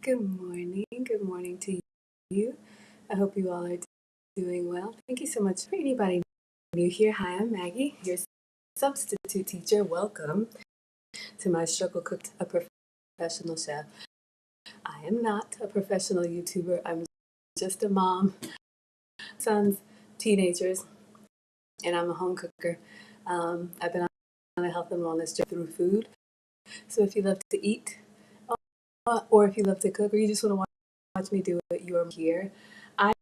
Good morning. Good morning to you. I hope you all are doing well. Thank you so much. For anybody new here, hi, I'm Maggie, your substitute teacher. Welcome to my Struggle Cooked, a professional chef. I am not a professional YouTuber. I'm just a mom, sons, teenagers, and I'm a home cooker. I've been on a health and wellness journey through food. So if you love to eat, or if you love to cook, or you just want to watch me do it, you are here. I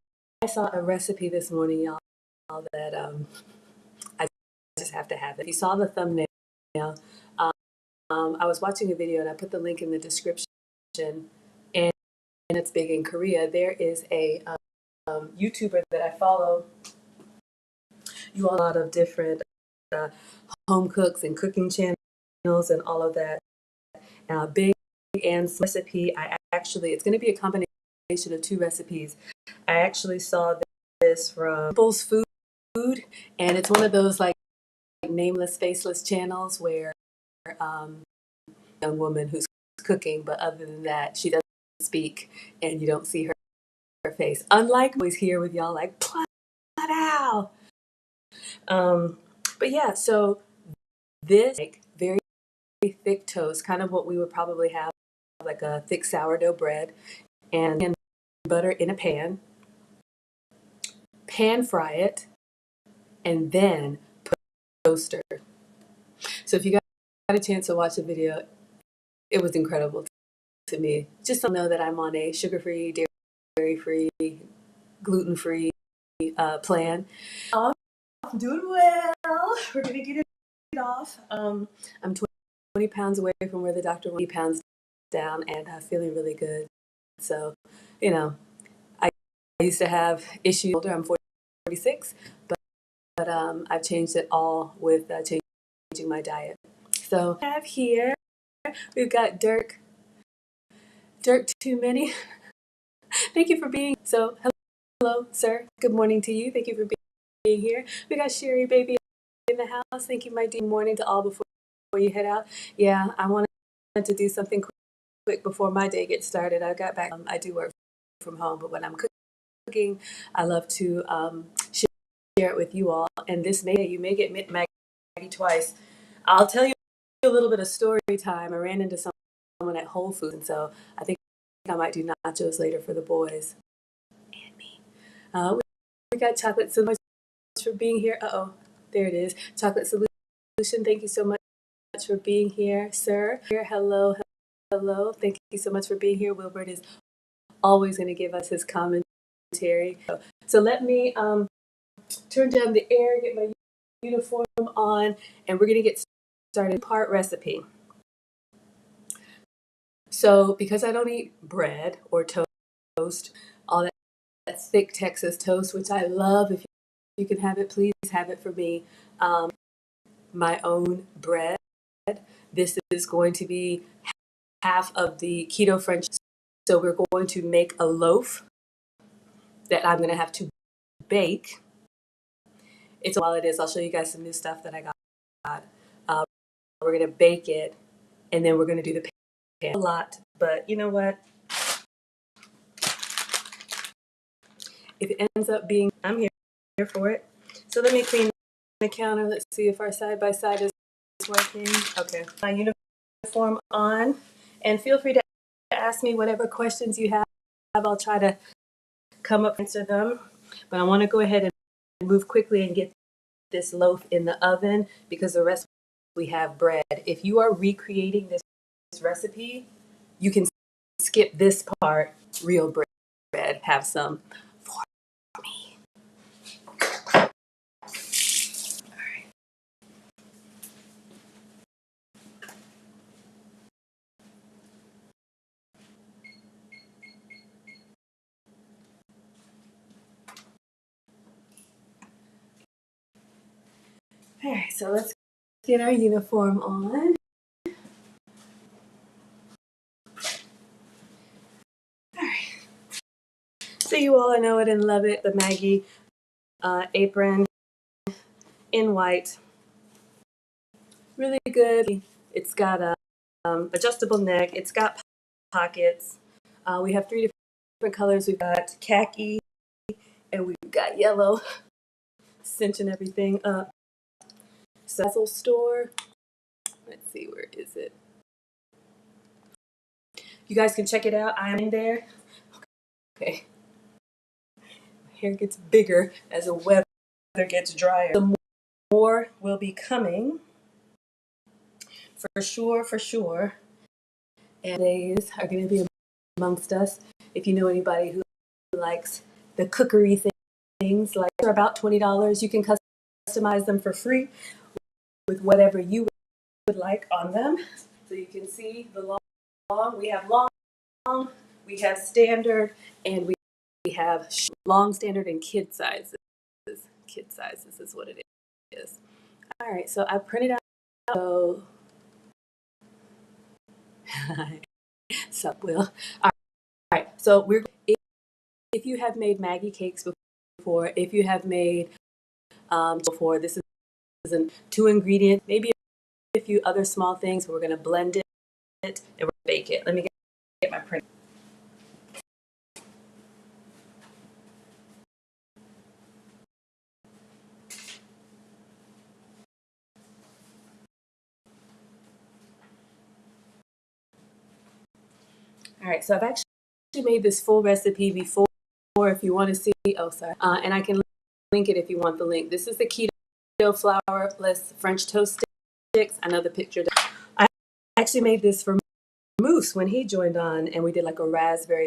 saw a recipe this morning, y'all, that I just have to have it. If you saw the thumbnail, I was watching a video and I put the link in the description, and it's big in Korea. There is a YouTuber that I follow. You all, a lot of different uh, home cooks and cooking channels and all of that. Big and recipe. It's going to be a combination of two recipes. I actually saw this from People's Food, and it's one of those like nameless, faceless channels where young woman who's cooking, but other than that, she doesn't speak and you don't see her face. Unlike always here with y'all like plow. But yeah, so this like very thick toast, kind of what we would probably have like a thick sourdough bread, and butter in a pan fry it, and then put in a toaster. So if you got a chance to watch the video, it was incredible to me. Just to know that I'm on a sugar-free, dairy-free, gluten-free plan. I'm doing well. We're gonna get it off. I'm 20 pounds away from where the doctor wanted me, pounds down, and feeling really good. So, I used to have issues. I'm 46, but I've changed it all with changing my diet. So I have here, we've got Dirk Too Many. Thank you for being so. Hello, sir. Good morning to you. Thank you for being here. We got Sherry Baby in the house. Thank you, my dear. Morning to all before you head out. Yeah, I wanted to do something quick before my day gets started. I got back. I do work from home, but when I'm cooking, I love to share it with you all. And you may get Maggie twice. I'll tell you a little bit of story time. I ran into someone at Whole Foods, and so I think I might do nachos later for the boys and me. We got Chocolate so much for being here. There it is. Chocolate Solution. Thank you so much for being here, sir. Hello. Thank you so much for being here. Wilbert is always going to give us his commentary. So let me turn down the air, get my uniform on, and we're going to get started. Part recipe. So because I don't eat bread or toast, all that thick Texas toast, which I love, if you can have it, please have it for me. My own bread. This is going to be half of the keto French. So we're going to make a loaf that I'm going to have to bake. While it is, I'll show you guys some new stuff that I got. We're going to bake it, and then we're going to do the pan. A lot, but you know what? If it ends up being, I'm here for it. So let me clean the counter. Let's see if our side-by-side is working. Okay, my uniform on, and feel free to ask me whatever questions you have. I'll try to come up and answer them, but I want to go ahead and move quickly and get this loaf in the oven because the rest we have bread. If you are recreating this recipe, you can skip this part. Real bread, have some for me. All right. All right, so let's get our uniform on. All right. So you all know it and love it. The Maggie apron in white. Really good. It's got a adjustable neck. It's got pockets. We have 3 different colors. We've got khaki and we've got yellow, cinching everything up. Sazzle store. Let's see, where is it? You guys can check it out. I am in there. Okay. My hair gets bigger as the weather gets drier. Some more will be coming. For sure, for sure. And days are going to be amongst us. If you know anybody who likes the cookery things, like they're about $20. You can customize them for free with whatever you would like on them. So you can see the long. We have long, we have standard, and we have long, standard, and kid sizes. Kid sizes is what it is. All right, so I printed out. Sup, Will? All right, so if you have made Maggie cakes before, if you have made before, this is a 2-ingredient, maybe a few other small things. We're going to blend it and we're going to bake it. Let me get my print. All right, so I've actually made this full recipe before if you want to see. Oh, sorry. And I can link it if you want the link. This is the keto flourless French toast sticks. I know the picture. I actually made this for Moose when he joined on, and we did like a raspberry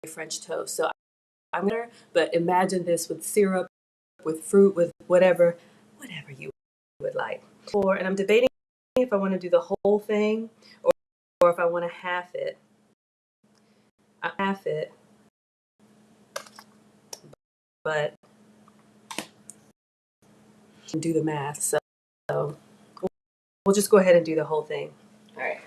French toast. So I'm gonna, but imagine this with syrup, with fruit, with whatever you would like. And I'm debating if I want to do the whole thing or if I want to half it. But do the math. So we'll just go ahead and do the whole thing. All right.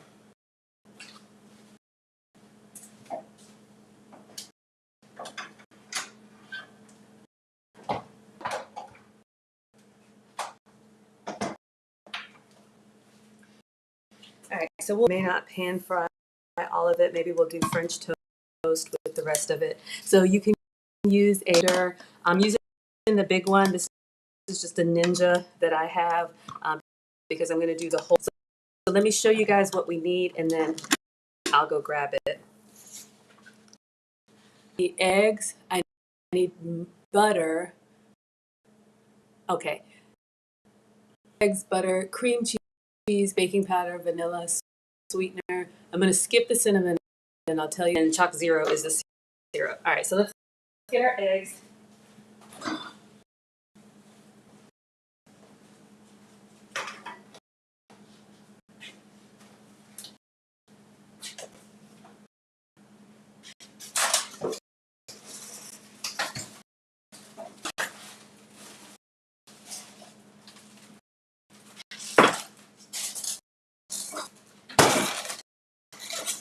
All right, so we may not pan fry all of it. Maybe we'll do French toast with the rest of it. So you can use I'm using the big one. This is just a Ninja that I have because I'm going to do the whole. So let me show you guys what we need, and then I'll go grab it. The eggs, I need butter. Okay. Eggs, butter, cream cheese, baking powder, vanilla, sweetener. I'm going to skip the cinnamon, and I'll tell you. And chalk zero is the syrup. All right, so let's get our eggs.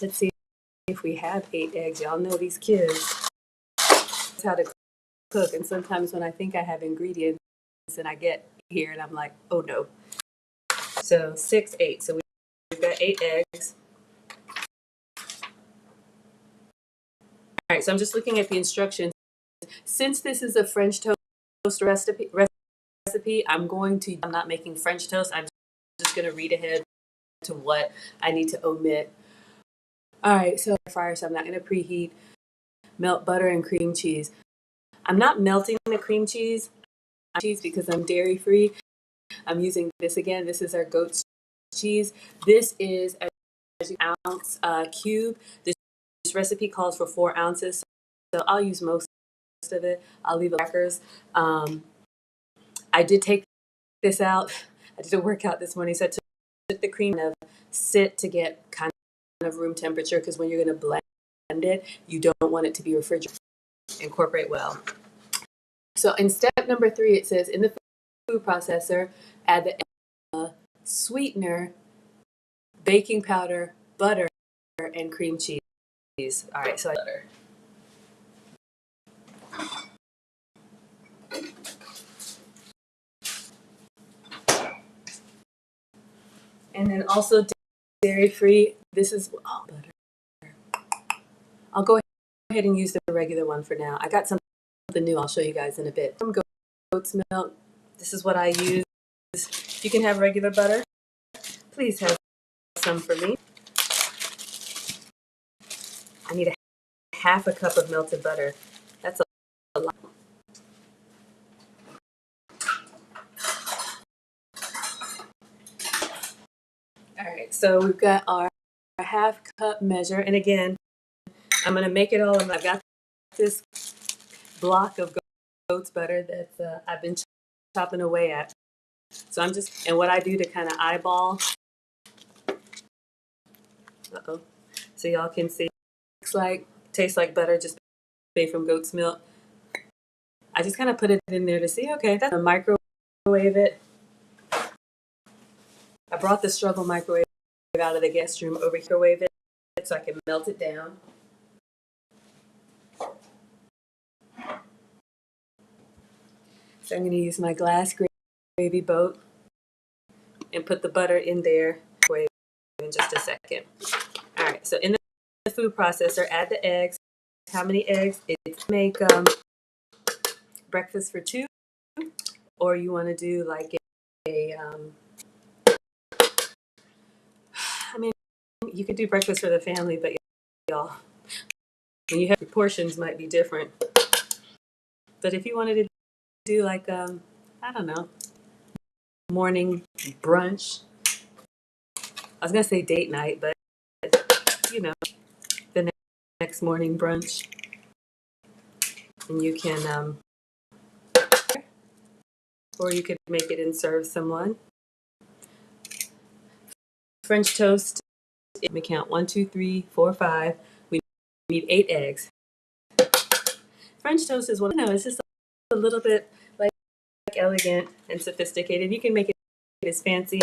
Let's see if we have 8 eggs. Y'all know these kids how to cook, and sometimes when I think I have ingredients and I get here and I'm like, oh no. So 6, 8. So we've got 8 eggs. All right, so I'm just looking at the instructions. Since this is a French toast recipe, I'm not making French toast. I'm just going to read ahead to what I need to omit. All right, so fryer, so I'm not going to preheat. Melt butter and cream cheese. I'm not melting the cream cheese because I'm dairy free. I'm using this again. This is our goat's cheese. This is an ounce cube. This recipe calls for 4 ounces, so I'll use most of it. I'll leave the crackers. I did take this out. I did a workout this morning, so I took the cream and sit to get kind of room temperature, because when you're going to blend it, you don't want it to be refrigerated. Incorporate well. So in step number 3, it says in the food processor, add the sweetener, baking powder, butter, and cream cheese. All right, so butter. And then also dairy free. This is butter. I'll go ahead and use the regular one for now. I got something new I'll show you guys in a bit. From goat's milk, this is what I use. You can have regular butter. Please have some for me. I need a half a cup of melted butter. That's a lot. All right, so we've got our half cup measure, and again, I'm gonna make it all. I've got this block of goat's butter that I've been chopping away at. So I'm just, and what I do to kind of eyeball, so y'all can see, tastes like butter, just made from goat's milk. I just kind of put it in there to see, okay, that's a microwave it. I brought the struggle microwave out of the guest room over here, wave it so I can melt it down. So I'm going to use my glass gravy boat and put the butter in there in just a second. All right, so in the food processor, add the eggs. How many eggs? It's make breakfast for two, or you want to do like I mean, you could do breakfast for the family, but y'all, when you have your portions might be different. But if you wanted to do like I don't know, morning brunch. I was gonna say date night, but you know, the next morning brunch, and you can, or you could make it and serve someone. French toast. Let me count: 1, 2, 3, 4, 5. We need 8 eggs. French toast is one. No, it's just a little bit like elegant and sophisticated. You can make it as fancy,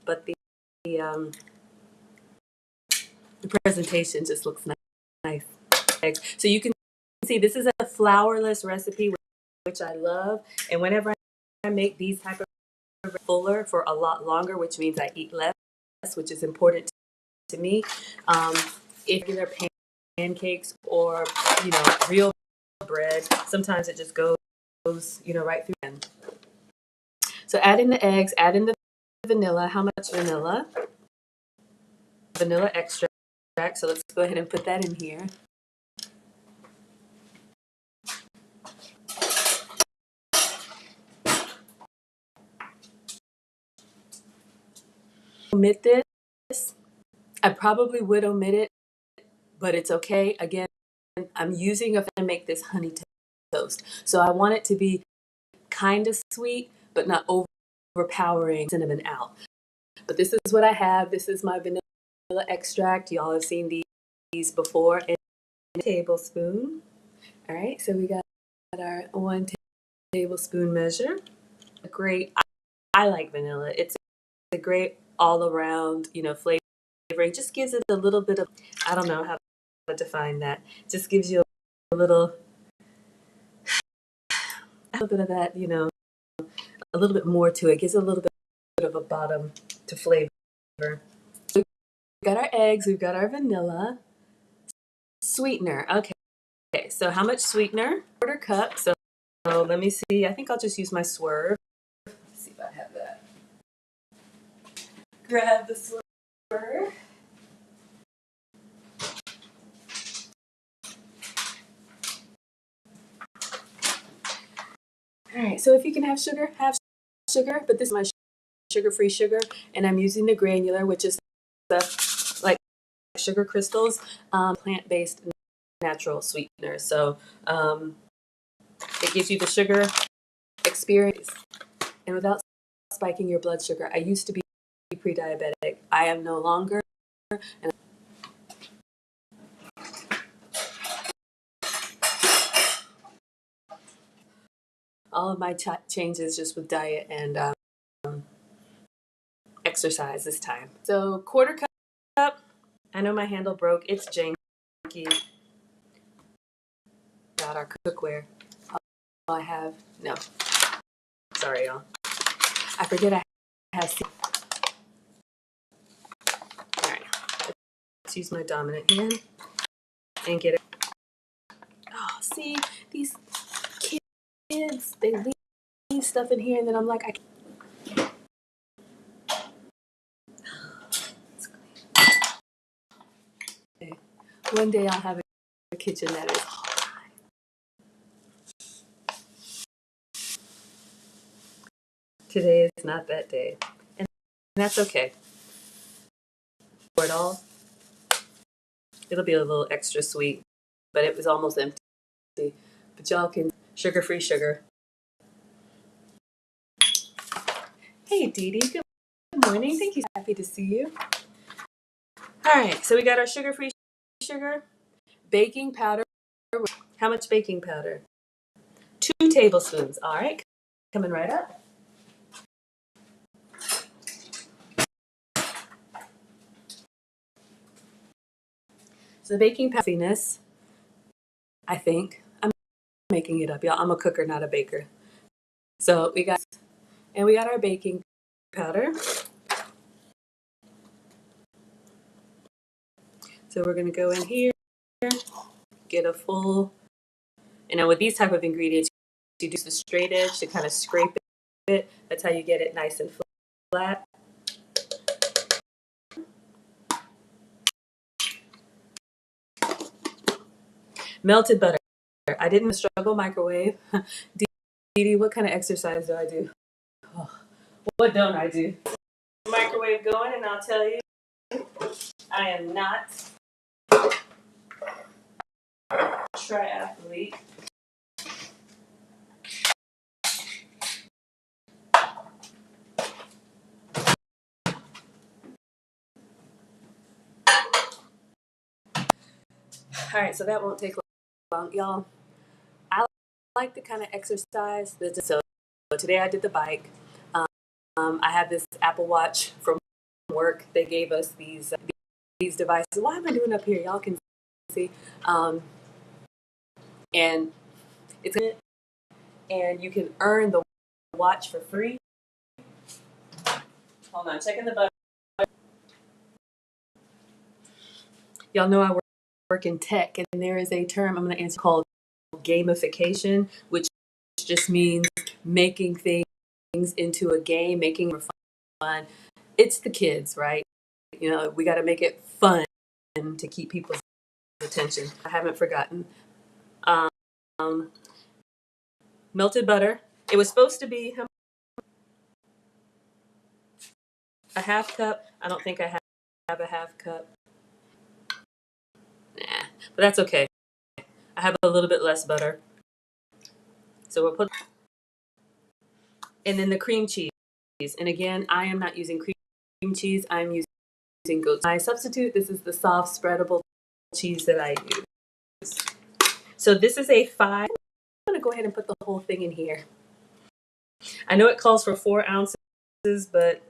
but the presentation just looks nice. So you can see this is a flourless recipe, which I love. And whenever I make these type of fuller for a lot longer, which means I eat less, which is important to me. If they're pancakes or real bread, sometimes it just goes right through them. So add in the eggs, add in the vanilla. How much vanilla? Vanilla extract. So let's go ahead and put that in here. Omit this. I probably would omit it, but it's okay. Again, I'm using to make this honey toast. So I want it to be kind of sweet, but not overpowering cinnamon out. But this is what I have. This is my vanilla extract. Y'all have seen these before. And a tablespoon. All right, so we got our 1 tablespoon measure. Great. I like vanilla. It's a great all around, flavor. It just gives it a little bit of, I don't know how to define that. Just gives you a little bit of that, a little bit more to it. Gives it a little bit of a bottom to flavor. We've got our eggs. We've got our vanilla. Sweetener. Okay, so how much sweetener? 1/4 cup. So let me see. I think I'll just use my swerve. Let's see if I have that. Grab the swerve. All right, so if you can have sugar, but this is my sugar-free sugar, and I'm using the granular, which is like sugar crystals, plant-based natural sweetener. So it gives you the sugar experience, and without spiking your blood sugar. I used to be pre-diabetic. I am no longer. And all of my changes just with diet and exercise this time. So 1/4 cup. I know my handle broke. It's janky. Got our cookware. All I have, no. Sorry, y'all. I forget I have. All right. Let's use my dominant hand. and get it. Oh, see, these kids, they leave stuff in here, and then I'm like, I can't. One day I'll have a kitchen that is today is not that day. And that's okay. For it all, it'll be a little extra sweet, but it was almost empty. But y'all can sugar-free sugar. Hey Dee Dee, good morning. Thank you. Happy to see you. All right, so we got our sugar-free sugar, baking powder. How much baking powder? 2 tablespoons. All right, coming right up. So baking powder, I think. I'm making it up, y'all. I'm a cooker, not a baker. So we got our baking powder. So we're gonna go in here, get a full, with these type of ingredients, you do the straight edge to kind of scrape it. That's how you get it nice and flat. Melted butter. I didn't struggle microwave. Dee Dee, what kind of exercise do I do? Oh, what don't I do? Microwave going, and I'll tell you, I am not a triathlete. All right, so that won't take long, y'all. I like to kind of exercise. So today I did the bike. I have this Apple Watch from work. They gave us these devices. Why am I doing up here? Y'all can see. And it's and you can earn the watch for free. Hold on, checking the button. Y'all know I work in tech, and there is a term I'm going to answer called gamification, which just means making things into a game, making it fun. It's the kids, right? We got to make it fun to keep people's attention. I haven't forgotten. Melted butter. It was supposed to be a half cup. I don't think I have a half cup. Nah, but that's okay. I have a little bit less butter. So we'll put, and then the cream cheese. And again, I am not using cream cheese. I'm using goat. My substitute, this is the soft spreadable cheese that I use. So this is a 5. I'm going to go ahead and put the whole thing in here. I know it calls for 4 ounces, but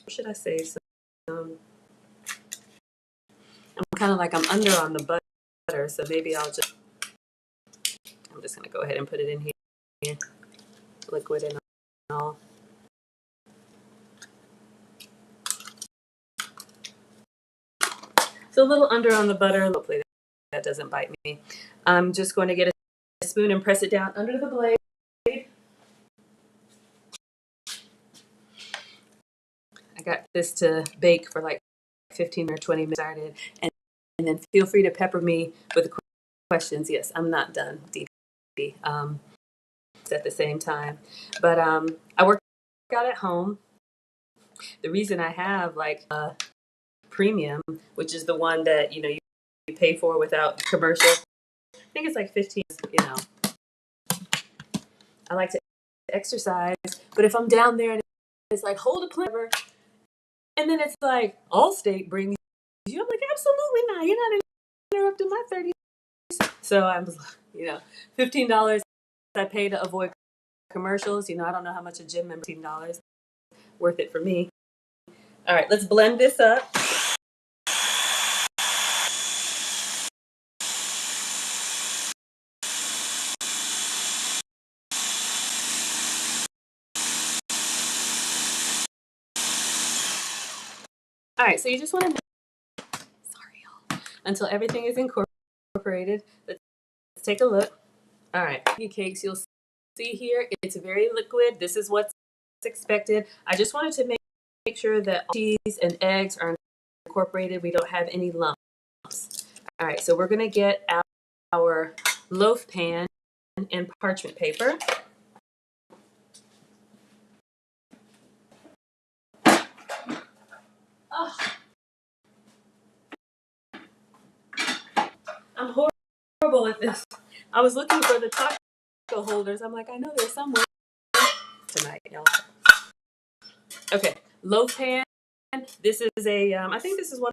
what should I say? So, I'm kind of like I'm under on the butter, so maybe I'm just going to go ahead and put it in here, liquid and all. So a little under on the butter. Hopefully that doesn't bite me. I'm just going to get a spoon and press it down under the blade. I got this to bake for like 15 or 20 minutes started, and then feel free to pepper me with questions. Yes, I'm not done, Dee Dee. At the same time, but I work out at home. The reason I have like a premium, which is the one that you pay for without commercial, I think it's like 15. I like to exercise, but if I'm down there and it's like hold a clever, and then it's like Allstate brings you, I'm like absolutely not. You're not interrupting my 30. So I'm, $15 I pay to avoid commercials. I don't know how much a gym membership, $15 worth it for me. All right, let's blend this up. All right, so you just want to, until everything is incorporated. Incorporated. Let's take a look. All right, cakes, you'll see here, it's very liquid. This is what's expected. I just wanted to make sure that cheese and eggs are incorporated. We don't have any lumps. All right, so we're gonna get our loaf pan and parchment paper. Oh, I'm horrible at this. I was looking for the taco holders. I'm like, I know there's somewhere tonight, y'all. Okay, loaf pan. This is a, I think this is one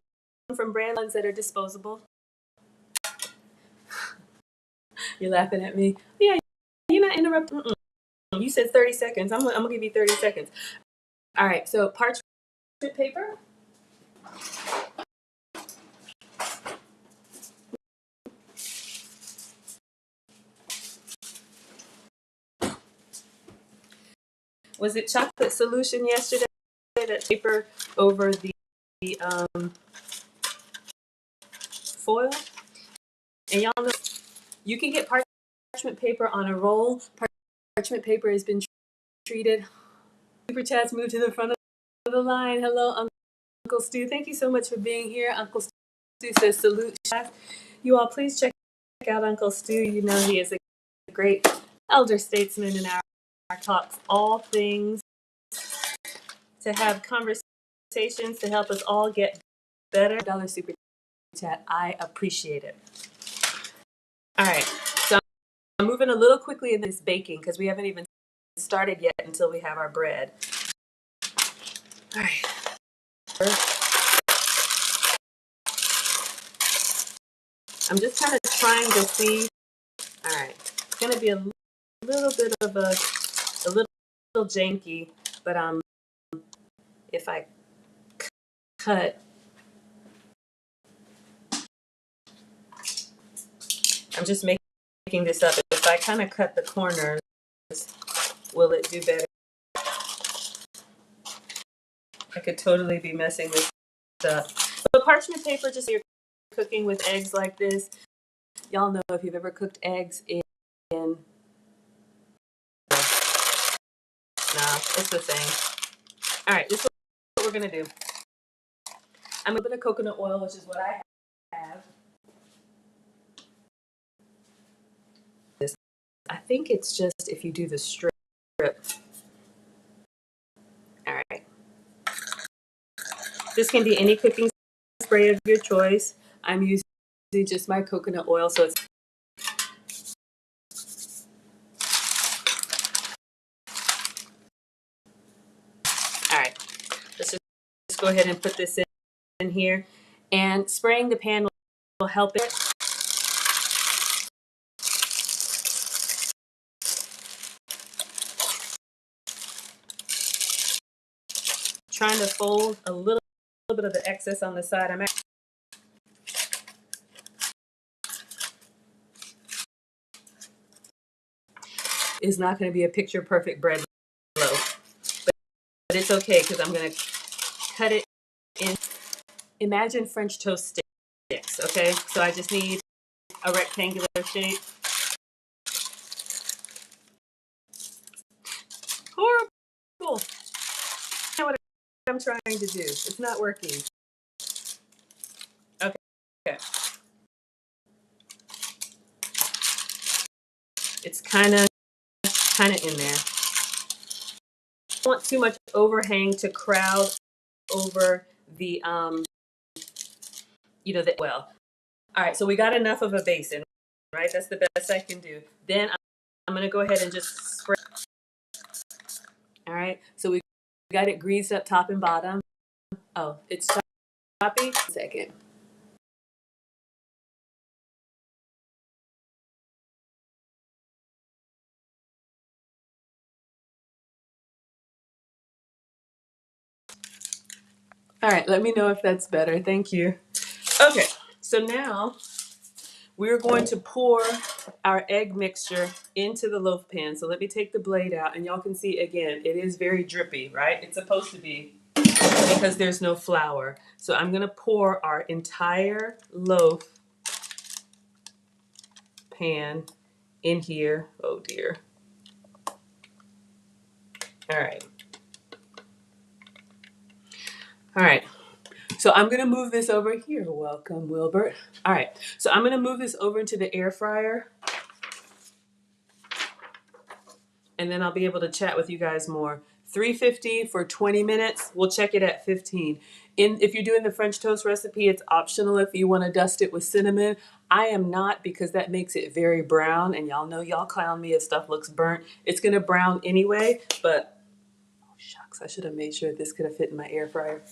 from brand ones that are disposable. You're laughing at me. Yeah, you're not interrupting. You said 30 seconds. I'm gonna give you 30 seconds. All right, so parchment paper. Was it chocolate solution yesterday? That paper over the foil? And y'all know you can get parchment paper on a roll. Parchment paper has been treated. Super chats moved to the front of the line. Hello, Uncle Stu. Thank you so much for being here. Uncle Stu says salute, chef. You all please check out Uncle Stu. You know he is a great elder statesman in our talks. All things to have conversations to help us all get better. Dollar super chat. I appreciate it. All right. So I'm moving a little quickly in this baking because we haven't even started yet until we have our bread. All right. I'm just kind of trying to see. All right. It's going to be a little bit of a little janky, but if I cut, I'm just making this up. If I kind of cut the corners, will it do better? I could totally be messing this up. But parchment paper, just so you're cooking with eggs like this. Y'all know if you've ever cooked eggs in no, it's the same. All right, this is what we're gonna do. I'm a bit of coconut oil, which is what I have. I think it's just if you do the strip. All right. This can be any cooking spray of your choice. I'm using just my coconut oil, so it's all right. Let's just go ahead and put this in here, and spraying the pan will help it. Trying to fold a little bit of the excess on the side. Is not going to be a picture perfect bread loaf, but it's okay because I'm going to cut it in. Imagine French toast sticks. Okay, so I just need a rectangular shape. Horrible. That's what I'm trying to do. It's not working. Okay. It's kind of in there. I don't want too much overhang to crowd over the the well. All right, so we got enough of a basin, right? That's the best I can do. Then I'm going to go ahead and just spray. All right, so we got it greased up top and bottom. Oh, it's choppy. Second. All right, let me know if that's better. Thank you. Okay, so now we're going to pour our egg mixture into the loaf pan. So let me take the blade out, and y'all can see again, it is very drippy, right? It's supposed to be because there's no flour. So I'm gonna pour our entire loaf pan in here. Oh dear. All right. All right. So I'm going to move this over here. Welcome, Wilbert. All right. So I'm going to move this over into the air fryer, and then I'll be able to chat with you guys more. 350 for 20 minutes. We'll check it at 15. If you're doing the French toast recipe, it's optional if you want to dust it with cinnamon. I am not, because that makes it very brown, and y'all know y'all clown me if stuff looks burnt. It's going to brown anyway, but oh shucks, I should have made sure this could have fit in my air fryer.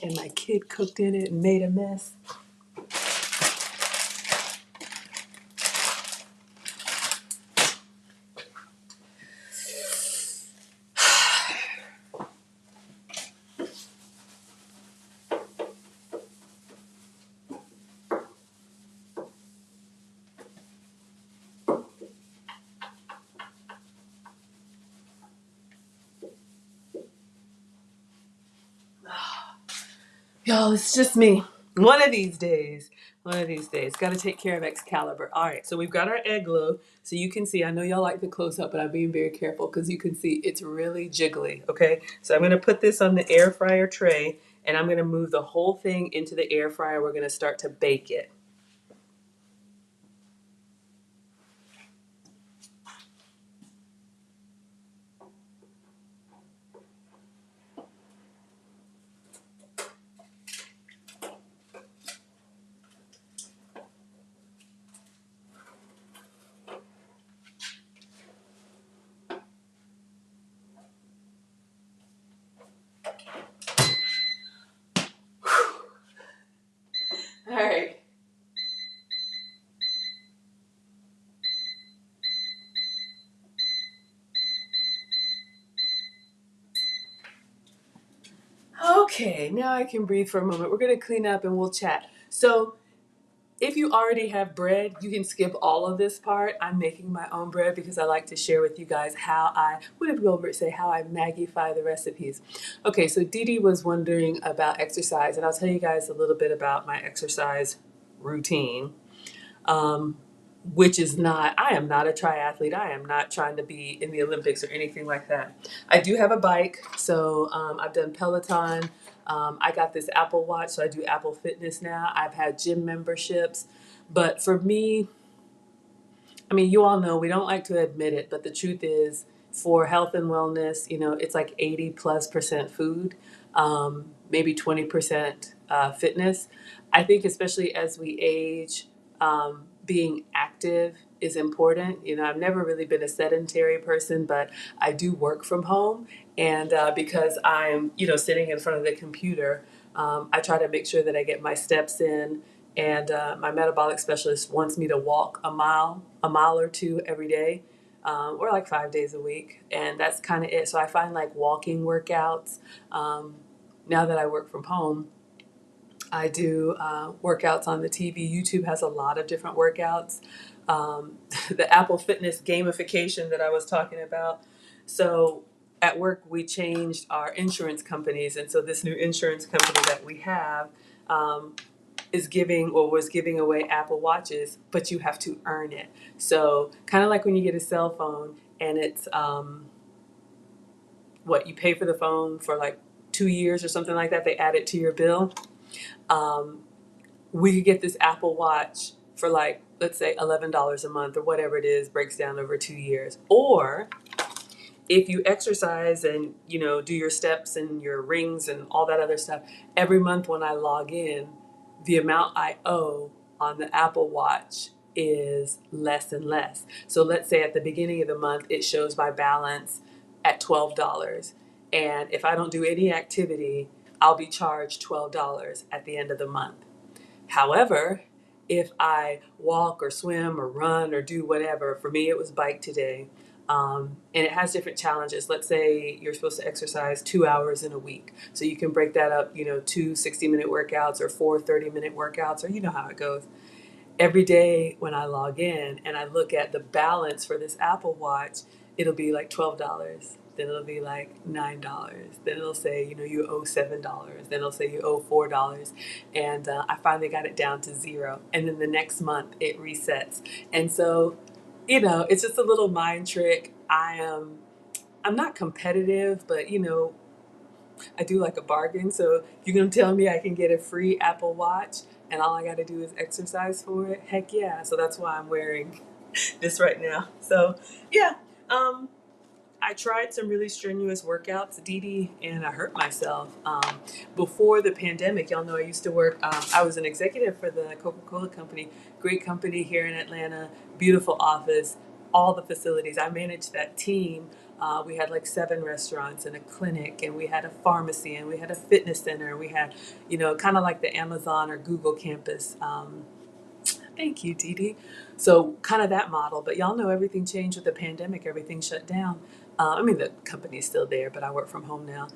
And my kid cooked in it and made a mess. Y'all, it's just me. One of these days. Got to take care of Excalibur. All right, so we've got our egg loaf. So you can see, I know y'all like the close up, but I'm being very careful because you can see it's really jiggly, okay? So I'm going to put this on the air fryer tray, and I'm going to move the whole thing into the air fryer. We're going to start to bake it. All right. Okay, now I can breathe for a moment. We're going to clean up and we'll chat. So if you already have bread, you can skip all of this part. I'm making my own bread because I like to share with you guys what did Wilbert say, how I Magify the recipes. Okay, so Dee Dee was wondering about exercise, and I'll tell you guys a little bit about my exercise routine. Um, which is not, I am not a triathlete. I am not trying to be in the Olympics or anything like that. I do have a bike, so I've done Peloton. I got this Apple Watch, so I do Apple Fitness now. I've had gym memberships. But for me, I mean, you all know we don't like to admit it, but the truth is, for health and wellness, it's like 80+% food, maybe 20% fitness. I think, especially as we age, being active is important. I've never really been a sedentary person, but I do work from home. And because I'm, sitting in front of the computer, I try to make sure that I get my steps in, and my metabolic specialist wants me to walk a mile or two every day, or like 5 days a week. And that's kind of it. So I find like walking workouts. Now that I work from home, I do workouts on the TV. YouTube has a lot of different workouts. The Apple Fitness gamification that I was talking about. So at work, we changed our insurance companies. And so this new insurance company that we have, is giving or was giving away Apple Watches, but you have to earn it. So kind of like when you get a cell phone, and it's what you pay for the phone for like 2 years or something like that. They add it to your bill. Um, we could get this Apple Watch for like, let's say $11 a month or whatever it is, breaks down over 2 years. Or if you exercise and do your steps and your rings and all that other stuff, every month when I log in, the amount I owe on the Apple Watch is less and less. So let's say at the beginning of the month, it shows my balance at $12. And if I don't do any activity, I'll be charged $12 at the end of the month. However, if I walk or swim or run or do whatever, for me it was bike today, and it has different challenges. Let's say you're supposed to exercise 2 hours in a week. So you can break that up, two 60-minute workouts or four 30-minute workouts, or you know how it goes. Every day when I log in and I look at the balance for this Apple Watch, it'll be like $12. then it'll be like $9. Then it'll say, you owe $7. Then it'll say you owe $4. And I finally got it down to 0. And then the next month it resets. And so, it's just a little mind trick. I'm not competitive, but I do like a bargain. So you're going to tell me I can get a free Apple Watch and all I got to do is exercise for it? Heck yeah. So that's why I'm wearing this right now. So yeah, I tried some really strenuous workouts, Dee, and I hurt myself. Before the pandemic, y'all know I used to work, I was an executive for the Coca-Cola company, great company here in Atlanta, beautiful office, all the facilities. I managed that team. We had like 7 restaurants and a clinic, and we had a pharmacy, and we had a fitness center. We had, kind of like the Amazon or Google campus. Thank you, Dee. So kind of that model, but y'all know everything changed with the pandemic. Everything shut down. I mean, the company's still there, but I work from home now.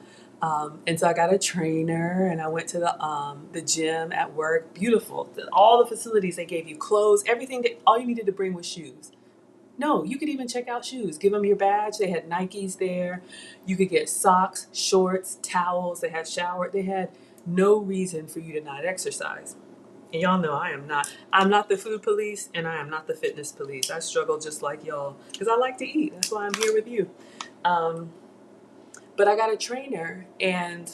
And so I got a trainer, and I went to the gym at work. Beautiful. All the facilities, they gave you clothes, everything. All you needed to bring was shoes. No, you could even check out shoes. Give them your badge. They had Nikes there. You could get socks, shorts, towels. They had shower. They had no reason for you to not exercise. And y'all know I'm not the food police, and I am not the fitness police. I struggle just like y'all because I like to eat. That's why I'm here with you. But I got a trainer, and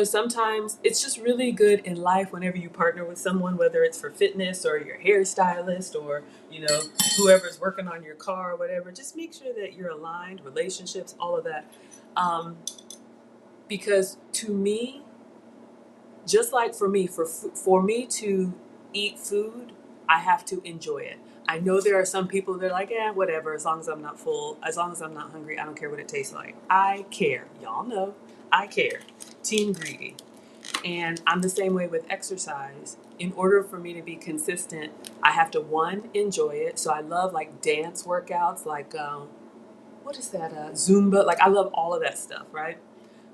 sometimes it's just really good in life whenever you partner with someone, whether it's for fitness or your hairstylist or, whoever's working on your car or whatever. Just make sure that you're aligned, relationships, all of that. Because to me, just like for me, for me to eat food, I have to enjoy it. I know there are some people that are like, whatever, as long as I'm not full, as long as I'm not hungry, I don't care what it tastes like. I care. Y'all know, I care. Team greedy. And I'm the same way with exercise. In order for me to be consistent, I have to, one, enjoy it. So I love like dance workouts, like, what is that, Zumba? Like I love all of that stuff, right?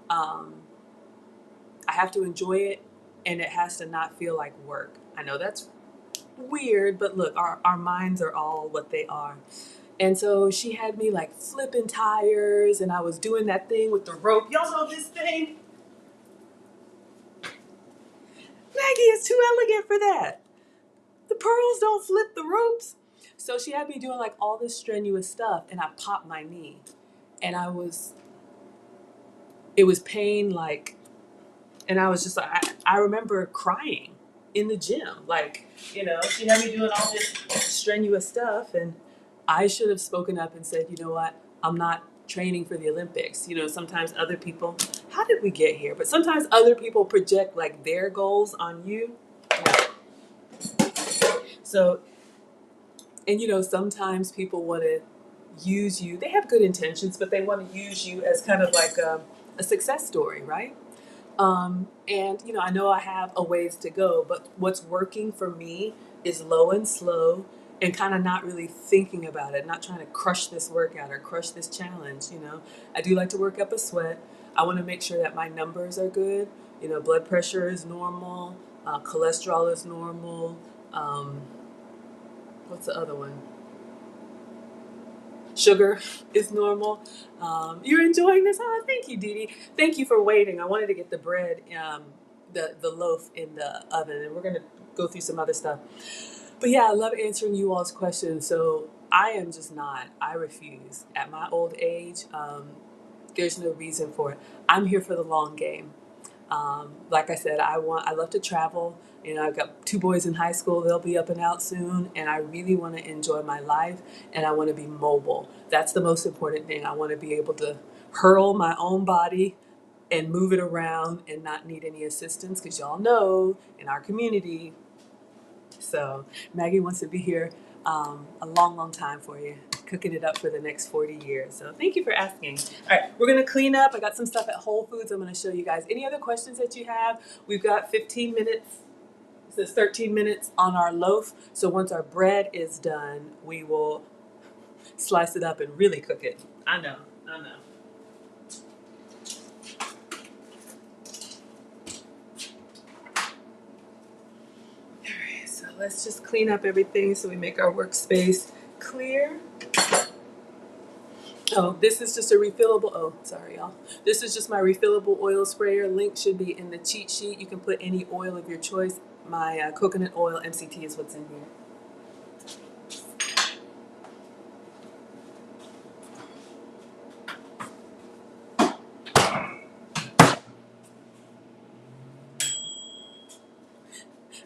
I have to enjoy it, and it has to not feel like work. I know that's weird, but look, our minds are all what they are. And so she had me like flipping tires, and I was doing that thing with the rope. Y'all know this thing? Maggie is too elegant for that. The pearls don't flip the ropes. So she had me doing like all this strenuous stuff, and I popped my knee. And it was pain like, and I was just like, I remember crying in the gym. Like, she had me doing all this strenuous stuff, and I should have spoken up and said, you know what, I'm not training for the Olympics. Sometimes other people, how did we get here? But sometimes other people project like their goals on you. So, and sometimes people want to use you. They have good intentions, but they want to use you as kind of like a success story, right? And I know I have a ways to go, but what's working for me is low and slow and kind of not really thinking about it, not trying to crush this workout or crush this challenge. I do like to work up a sweat. I want to make sure that my numbers are good. Blood pressure is normal, cholesterol is normal. What's the other one? Sugar is normal. You're enjoying this? Oh, thank you, Dee Dee. Thank you for waiting. I wanted to get the bread, the loaf in the oven, and we're gonna go through some other stuff. But yeah, I love answering you all's questions. So I am just not. I refuse. At my old age, there's no reason for it. I'm here for the long game. Like I said, I love to travel. I've got 2 boys in high school. They'll be up and out soon. And I really want to enjoy my life, and I want to be mobile. That's the most important thing. I want to be able to hurl my own body and move it around and not need any assistance, because y'all know in our community. So Maggie wants to be here a long, long time for you, cooking it up for the next 40 years. So thank you for asking. All right, we're going to clean up. I got some stuff at Whole Foods I'm going to show you guys. Any other questions that you have? We've got 15 minutes. It says 13 minutes on our loaf. So once our bread is done, we will slice it up and really cook it. I know. All right, so let's just clean up everything so we make our workspace clear. Oh, this is just a refillable. Oh, sorry, y'all. This is just my refillable oil sprayer. Link should be in the cheat sheet. You can put any oil of your choice. My coconut oil MCT is what's in here.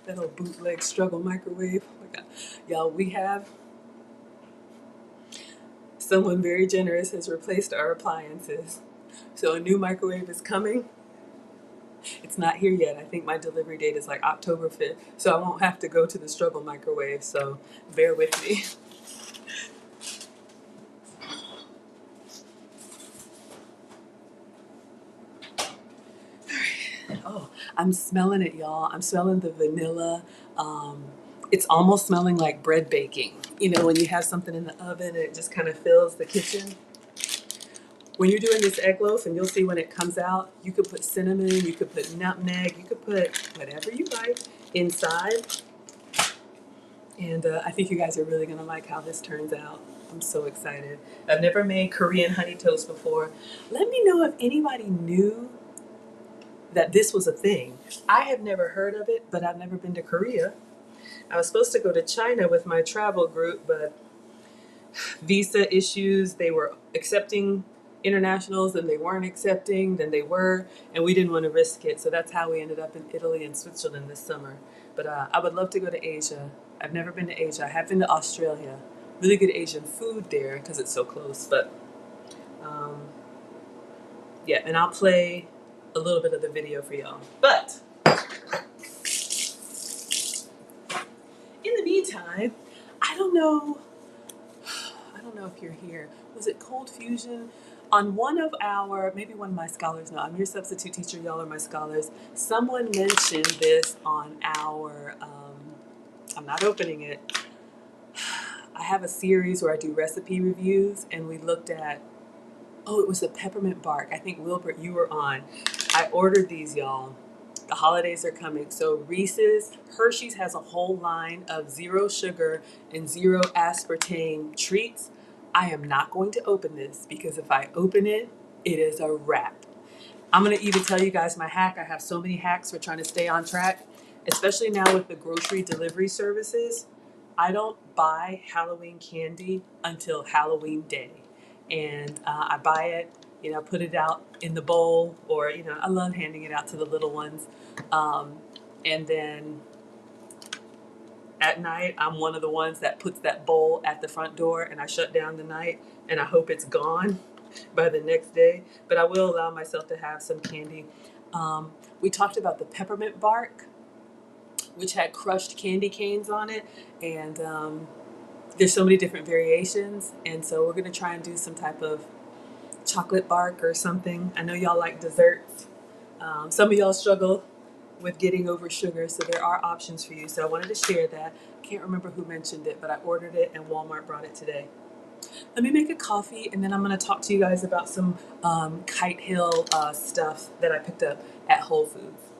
That old bootleg struggle microwave. Oh my God. Y'all, we have someone very generous has replaced our appliances. So a new microwave is coming. It's not here yet. I think my delivery date is like October 5th. So I won't have to go to the struggle microwave. So bear with me. Oh, I'm smelling it, y'all. I'm smelling the vanilla. Um, it's almost smelling like bread baking. You know, when you have something in the oven and it just kind of fills the kitchen. When you're doing this egg loaf, and you'll see when it comes out, you could put cinnamon, you could put nutmeg, you could put whatever you like inside. And I think you guys are really gonna like how this turns out. I'm so excited. I've never made Korean honey toast before. Let me know if anybody knew that this was a thing. I have never heard of it, but I've never been to Korea. I was supposed to go to China with my travel group, but visa issues, they were accepting internationals, then they weren't accepting, then they were, and we didn't want to risk it. So that's how we ended up in Italy and Switzerland this summer. But I would love to go to Asia. I've never been to Asia. I have been to Australia. Really good Asian food there because it's so close. But um, yeah, and I'll play a little bit of the video for y'all. But in the meantime, I don't know. I don't know if you're here. Was it Cold Fusion? On one of our, maybe one of my scholars, no, I'm your substitute teacher, y'all are my scholars. Someone mentioned this on our, I'm not opening it. I have a series where I do recipe reviews, and we looked at, oh, it was the peppermint bark. I think Wilbert, you were on. I ordered these, y'all. The holidays are coming. So Reese's, Hershey's has a whole line of zero sugar and zero aspartame treats. I am not going to open this because if I open it, it is a wrap. I'm going to even tell you guys my hack. I have so many hacks for trying to stay on track, especially now with the grocery delivery services. I don't buy Halloween candy until Halloween day. And I buy it, you know, put it out in the bowl, or, you know, I love handing it out to the little ones. And then at night, I'm one of the ones that puts that bowl at the front door, and I shut down the night, and I hope it's gone by the next day. But I will allow myself to have some candy. We talked about the peppermint bark, which had crushed candy canes on it, and there's so many different variations, and so we're gonna try and do some type of chocolate bark or something. I know y'all like desserts. Some of y'all struggle with getting over sugar, so there are options for you. So I wanted to share that. Can't remember who mentioned it, but I ordered it and Walmart brought it today. Let me make a coffee, and then I'm going to talk to you guys about some Kite Hill stuff that I picked up at Whole Foods.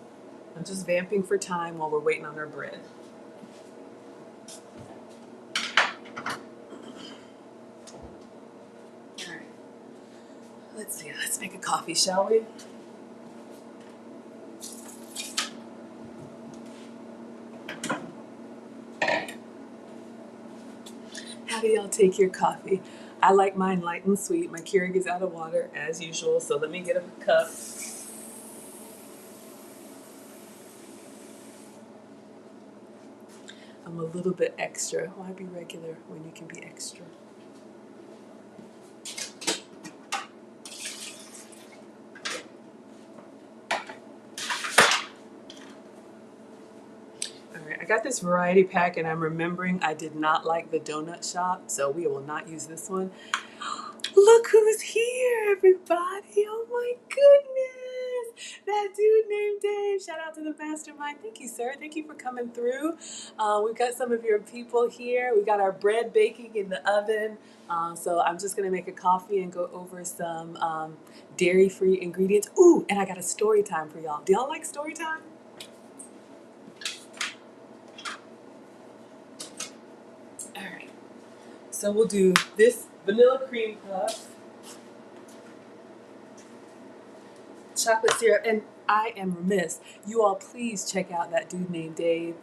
I'm just vamping for time while we're waiting on our bread. All right. Let's see. Let's make a coffee, shall we? How do y'all take your coffee? I like mine light and sweet. My Keurig is out of water as usual, so let me get a cup. I'm a little bit extra. Why be regular when you can be extra? All right, I got this variety pack, and I'm remembering I did not like the donut shop, so we will not use this one. Look who's here, everybody. Oh my goodness. That dude named Dave. Shout out to the mastermind. Thank you, sir. Thank you for coming through. We've got some of your people here. We got our bread baking in the oven. So I'm just going to make a coffee and go over some dairy-free ingredients. Ooh, and I got a story time for y'all. Do y'all like story time? All right. So we'll do this vanilla cream puff. chocolate syrup. And I am remiss. You all please check out that dude named Dave.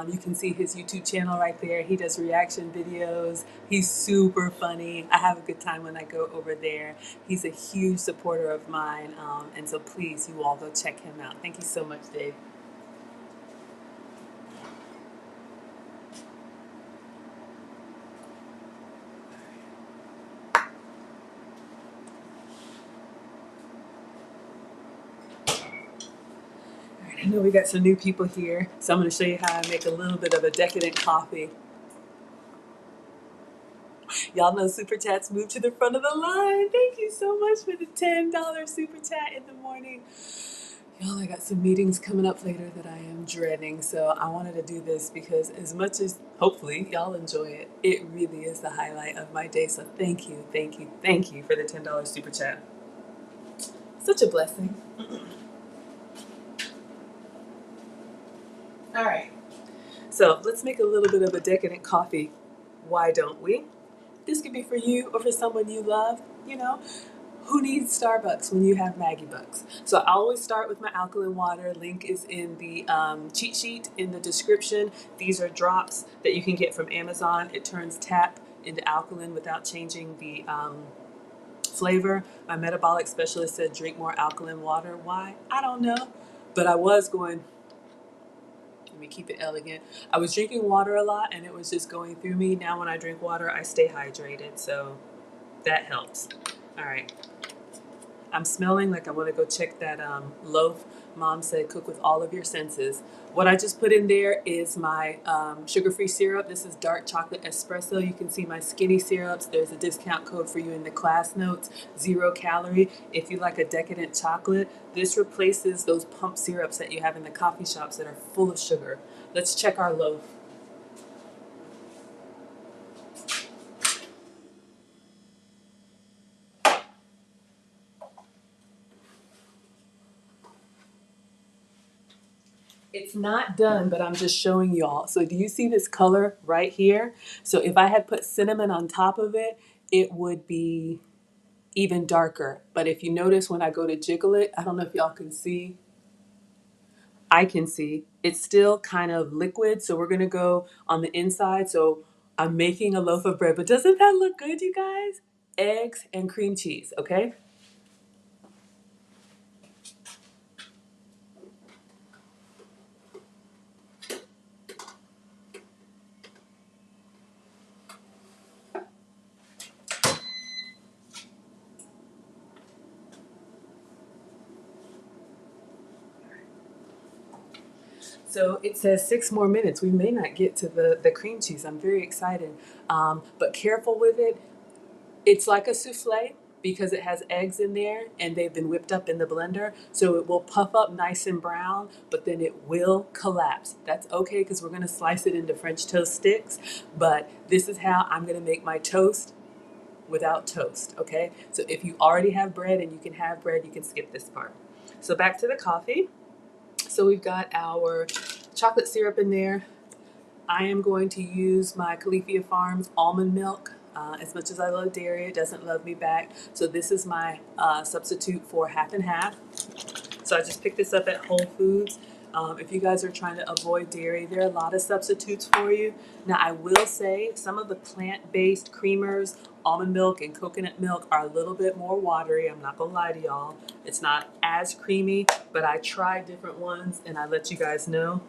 You can see his YouTube channel right there. He does reaction videos. He's super funny. I have a good time when I go over there. He's a huge supporter of mine. And so please, you all go check him out. Thank you so much, Dave. I know we got some new people here, so I'm going to show you how I make a little bit of a decadent coffee. Y'all know Super Chats moved to the front of the line. Thank you so much for the $10 Super Chat in the morning. Y'all, I got some meetings coming up later that I am dreading, so I wanted to do this because as much as hopefully y'all enjoy it, it really is the highlight of my day. So thank you, thank you, thank you for the $10 Super Chat. Such a blessing. All right. So let's make a little bit of a decadent coffee. Why don't we? This could be for you or for someone you love. You know, who needs Starbucks when you have Maggie Bucks? So I always start with my alkaline water. Link is in the cheat sheet in the description. These are drops that you can get from Amazon. It turns tap into alkaline without changing the flavor. My metabolic specialist said drink more alkaline water. Why? I don't know. But I was going, let me keep it elegant. I was drinking water a lot and it was just going through me. Now when I drink water, I stay hydrated. So that helps. All right. I'm smelling like I want to go check that loaf. Mom said cook with all of your senses. What I just put in there is my sugar-free syrup. This is dark chocolate espresso. You can see my skinny syrups. There's a discount code for you in the class notes. 0 calorie. If you like a decadent chocolate, this replaces those pump syrups that you have in the coffee shops that are full of sugar. Let's check our loaf. It's not done, but I'm just showing y'all. So do you see this color right here? So if I had put cinnamon on top of it, it would be even darker. But if you notice when I go to jiggle it, I don't know if y'all can see. I can see. It's still kind of liquid, so we're gonna go on the inside. So I'm making a loaf of bread, but doesn't that look good, you guys? Eggs and cream cheese, okay? So it says 6 more minutes. We may not get to the cream cheese. I'm very excited. But careful with it. It's like a souffle because it has eggs in there and they've been whipped up in the blender. So it will puff up nice and brown, but then it will collapse. That's okay because we're going to slice it into French toast sticks. But this is how I'm going to make my toast without toast, okay? So if you already have bread and you can have bread, you can skip this part. So back to the coffee. So we've got our chocolate syrup in there. I am going to use my Califia Farms almond milk. As much as I love dairy, it doesn't love me back. So this is my substitute for half and half. So I just picked this up at Whole Foods. If you guys are trying to avoid dairy, there are a lot of substitutes for you. Now I will say some of the plant-based creamers, almond milk and coconut milk are a little bit more watery. I'm not gonna lie to y'all. It's not as creamy, but I tried different ones and I let you guys know.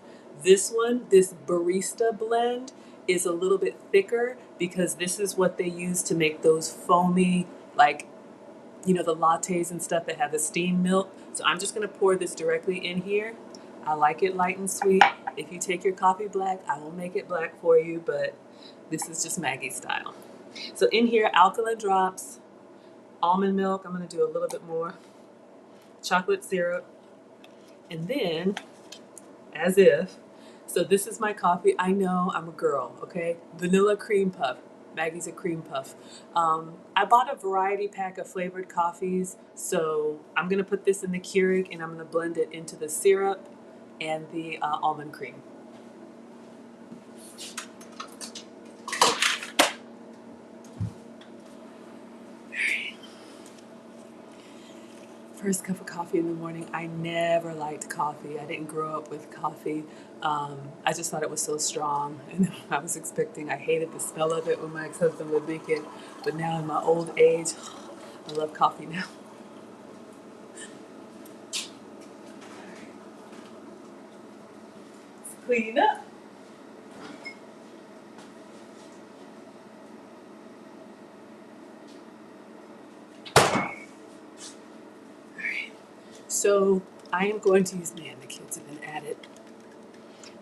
This one, this barista blend, is a little bit thicker because this is what they use to make those foamy, like, you know, the lattes and stuff that have the steamed milk. So I'm just gonna pour this directly in here. I like it light and sweet. If you take your coffee black, I will make it black for you, but this is just Maggie style. So in here, alkaline drops, almond milk, I'm gonna do a little bit more, chocolate syrup, and then, as if, so this is my coffee. I know I'm a girl, okay? Vanilla cream puff. Maggie's a cream puff. I bought a variety pack of flavored coffees, so I'm gonna put this in the Keurig and I'm gonna blend it into the syrup and the almond cream. first cup of coffee in the morning. I never liked coffee. I didn't grow up with coffee. I just thought it was so strong. And I hated the smell of it when my ex-husband would make it. But now in my old age, I love coffee now. Let's clean up. So I am going to use, man, the kids have been at it.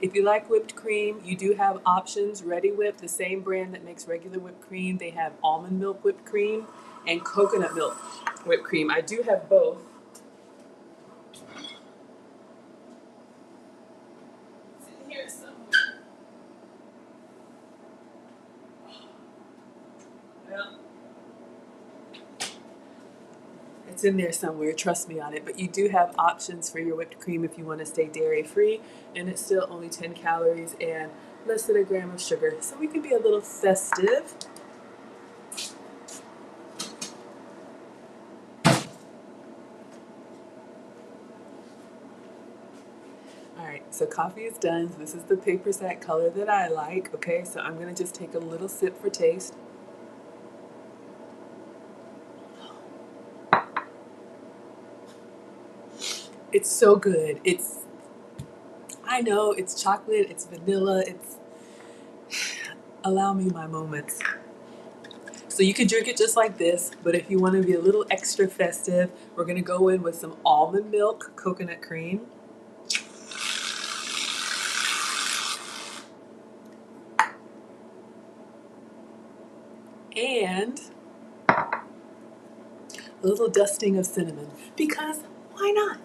If you like whipped cream, you do have options. Ready Whip, the same brand that makes regular whipped cream, they have almond milk whipped cream and coconut milk whipped cream. I do have both. It's in here somewhere. Well, it's in there somewhere, trust me on it. But you do have options for your whipped cream if you want to stay dairy free, and it's still only 10 calories and less than a gram of sugar. So we can be a little festive. All right, so coffee is done. This is the paper sack color that I like. Okay, so I'm gonna just take a little sip for taste. It's so good. I know it's chocolate, it's vanilla, allow me my moments. So you could drink it just like this, but if you want to be a little extra festive, we're gonna go in with some almond milk coconut cream. And a little dusting of cinnamon, because why not?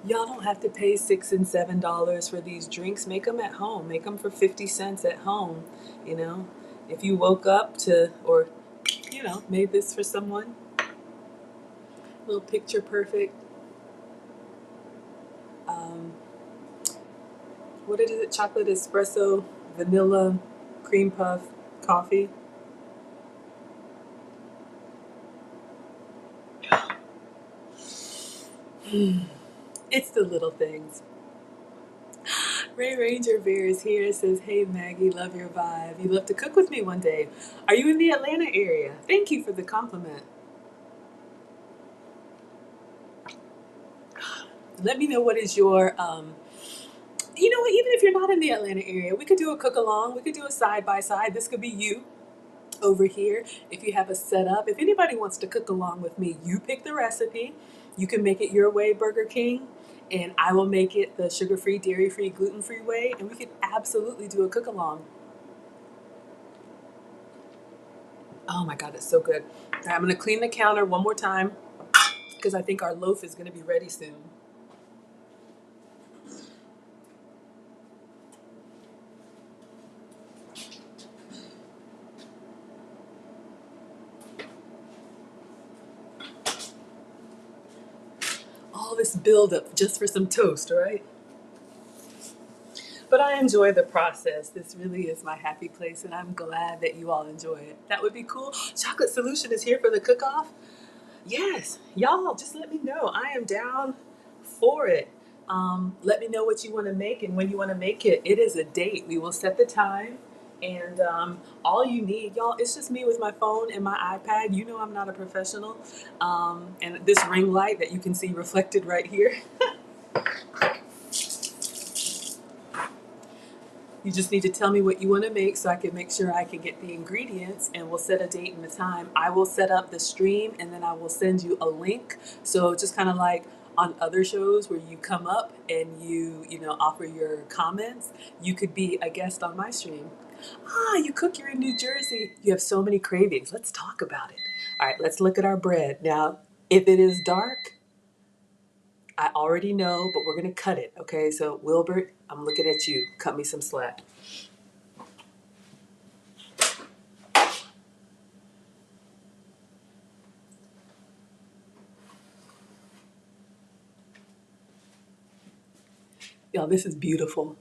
Y'all don't have to pay $6 and $7 for these drinks. Make them at home. Make them for 50 cents at home. You know, if you woke up to, or, made this for someone, a little picture perfect. Um, what is it? Chocolate espresso, vanilla, cream puff, coffee. It's the little things. Ray Ranger Bear is here. Says, "Hey Maggie, love your vibe. You'd love to cook with me one day. Are you in the Atlanta area? Thank you for the compliment. Let me know what is your, you know what, even if you're not in the Atlanta area, we could do a cook along. We could do a side by side. This could be you over here. If you have a setup, if anybody wants to cook along with me, you pick the recipe. You can make it your way, Burger King, and I will make it the sugar-free, dairy-free, gluten-free way, and we could absolutely do a cook along. Oh my God, it's so good. All right, I'm gonna clean the counter one more time because I think our loaf is gonna be ready soon. All this buildup just for some toast, right? But I enjoy the process. This really is my happy place, and I'm glad that you all enjoy it. That would be cool. Chocolate Solution is here for the cook-off. Yes, y'all, just let me know. I am down for it. Let me know what you want to make and when you want to make it. It is a date. We will set the time, and all you need, y'all, it's just me with my phone and my iPad. You know I'm not a professional. And this ring light that you can see reflected right here. You just need to tell me what you want to make so I can make sure I can get the ingredients, and we'll set a date and a time. I will set up the stream and then I will send you a link. So just kind of like on other shows where you come up and you offer your comments, you could be a guest on my stream. Ah, you cook, you're in New Jersey. You have so many cravings. Let's talk about it. All right, let's look at our bread. Now, if it is dark, I already know, but we're going to cut it. Okay, so Wilbert, I'm looking at you. Cut me some slack. Y'all, this is beautiful.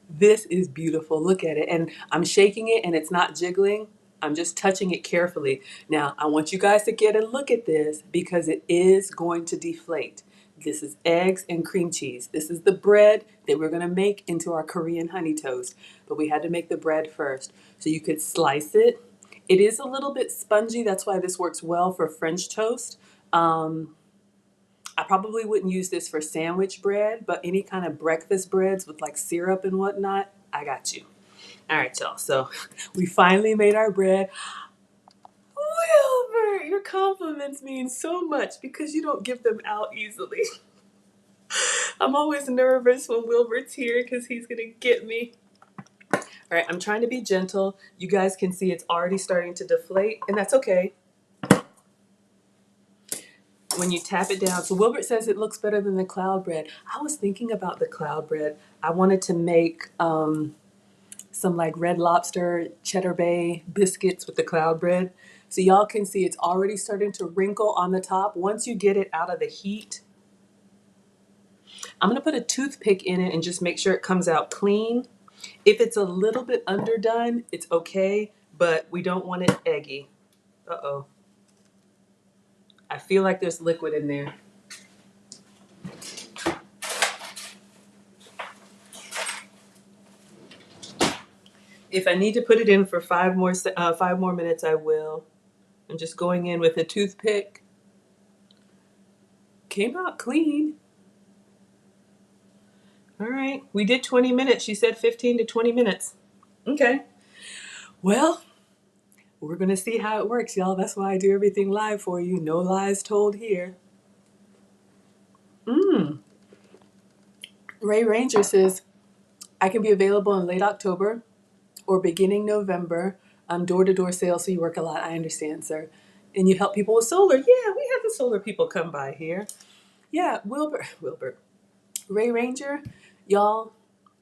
This is beautiful. Look at it. And I'm shaking it and it's not jiggling. I'm just touching it carefully. Now, I want you guys to get a look at this because it is going to deflate. This is eggs and cream cheese. This is the bread that we're going to make into our Korean honey toast. But we had to make the bread first. So you could slice it. It is a little bit spongy. That's why this works well for French toast. I probably wouldn't use this for sandwich bread, but any kind of breakfast breads with like syrup and whatnot, I got you. All right, y'all. So we finally made our bread. Wilbur, your compliments mean so much because you don't give them out easily. I'm always nervous when Wilbur's here because he's going to get me. All right, I'm trying to be gentle. You guys can see it's already starting to deflate, and that's okay. When you tap it down. So Wilbert says it looks better than the cloud bread. I was thinking about the cloud bread. I wanted to make some like Red Lobster Cheddar Bay biscuits with the cloud bread. So y'all can see it's already starting to wrinkle on the top. Once you get it out of the heat, I'm gonna put a toothpick in it and just make sure it comes out clean. If it's a little bit underdone, it's okay, but we don't want it eggy. Uh-oh. I feel like there's liquid in there. If I need to put it in for 5 more minutes, I will. I'm just going in with a toothpick. Came out clean. All right, we did 20 minutes. She said 15 to 20 minutes. Okay. Well, we're going to see how it works, y'all. That's why I do everything live for you. No lies told here. Ray Ranger says, I can be available in late October or beginning November. Door-to-door sales, so you work a lot. I understand, sir. And you help people with solar. Yeah, we have the solar people come by here. Yeah, Wilbur. Ray Ranger, y'all,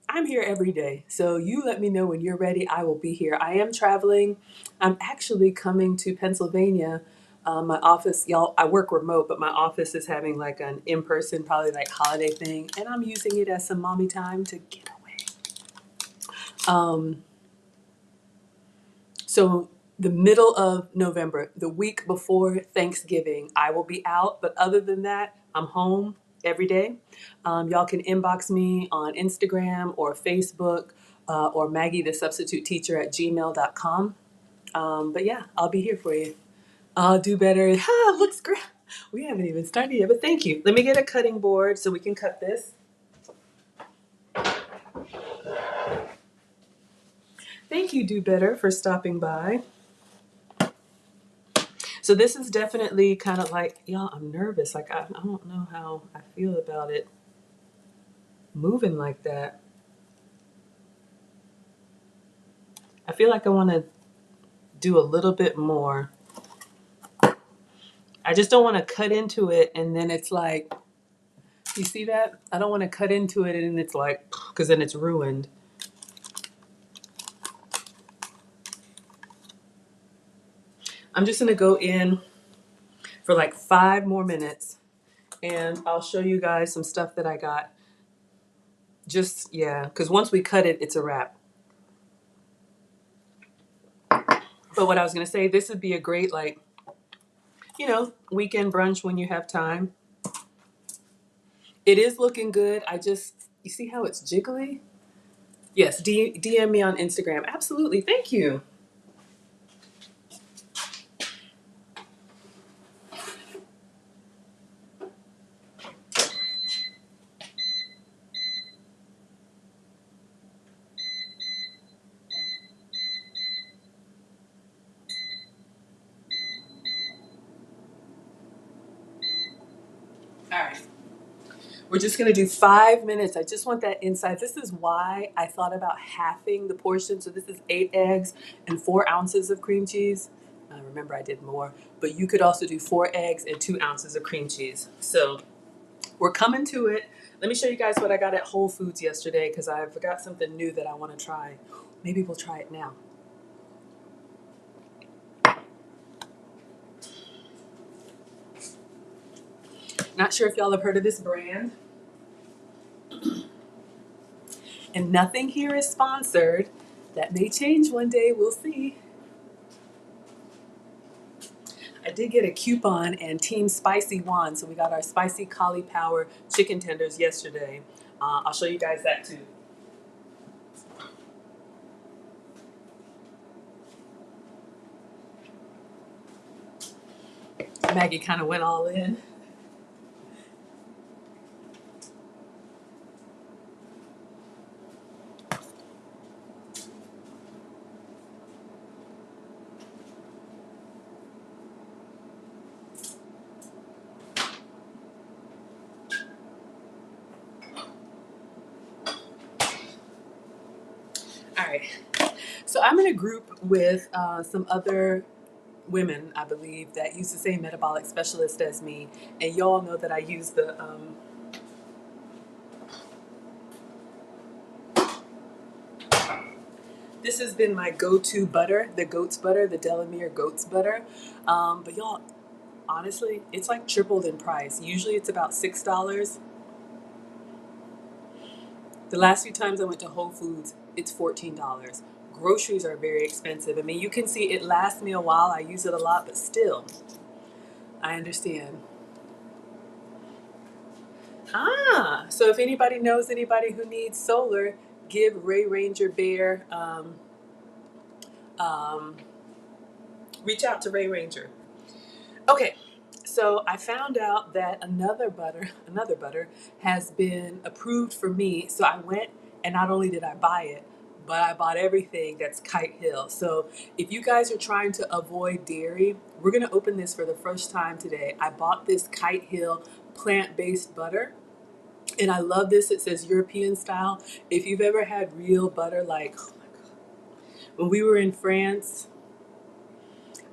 I'm here every day. So you let me know when you're ready. I will be here. I am traveling. I'm actually coming to Pennsylvania. My office, y'all, I work remote, but my office is having like an in-person, probably like holiday thing. And I'm using it as some mommy time to get away. So the middle of November, the week before Thanksgiving, I will be out. But other than that, I'm home every day. Y'all can inbox me on Instagram or Facebook or Maggie the Substitute Teacher at gmail.com. But yeah, I'll be here for you. I'll do better. Looks great. We haven't even started yet, but thank you. Let me get a cutting board so we can cut this. Thank you, Do Better, for stopping by. So this is definitely kind of like, y'all, I'm nervous. Like, I don't know how I feel about it moving like that. I feel like I want to do a little bit more. I just don't want to cut into it and then it's like, you see that? I don't want to cut into it and it's like, because then it's ruined. I'm just going to go in for like 5 more minutes and I'll show you guys some stuff that I got. Just, yeah, because once we cut it, it's a wrap. But what I was going to say, this would be a great, like, weekend brunch when you have time. It is looking good. You see how it's jiggly? Yes, DM me on Instagram. Absolutely. Thank you. All right. We're just going to do 5 minutes. I just want that inside. This is why I thought about halving the portion. So this is 8 eggs and 4 ounces of cream cheese. Remember, I did more. But you could also do 4 eggs and 2 ounces of cream cheese. So we're coming to it. Let me show you guys what I got at Whole Foods yesterday because I forgot something new that I want to try. Maybe we'll try it now. Not sure if y'all have heard of this brand. And nothing here is sponsored. That may change one day. We'll see. I did get a coupon and Team Spicy won, so we got our spicy cauliflower chicken tenders yesterday. I'll show you guys that too. Maggie kind of went all in. All right. So I'm in a group with some other women, I believe, that use the same metabolic specialist as me. And y'all know that I use the this has been my go-to butter, the goat's butter, the Delamere goat's butter. But y'all, honestly, it's like tripled in price. Usually it's about $6. The last few times I went to Whole Foods, it's $14. Groceries are very expensive. I mean, you can see it lasts me a while. I use it a lot, but still, I understand. So if anybody knows anybody who needs solar, give Ray Ranger Bear, um, reach out to Ray Ranger. Okay, so I found out that another butter has been approved for me. So I went and not only did I buy it, but I bought everything that's Kite Hill. So if you guys are trying to avoid dairy, we're gonna open this for the first time today. I bought this Kite Hill plant-based butter. And I love this. It says European style. If you've ever had real butter, like, oh my God, when we were in France,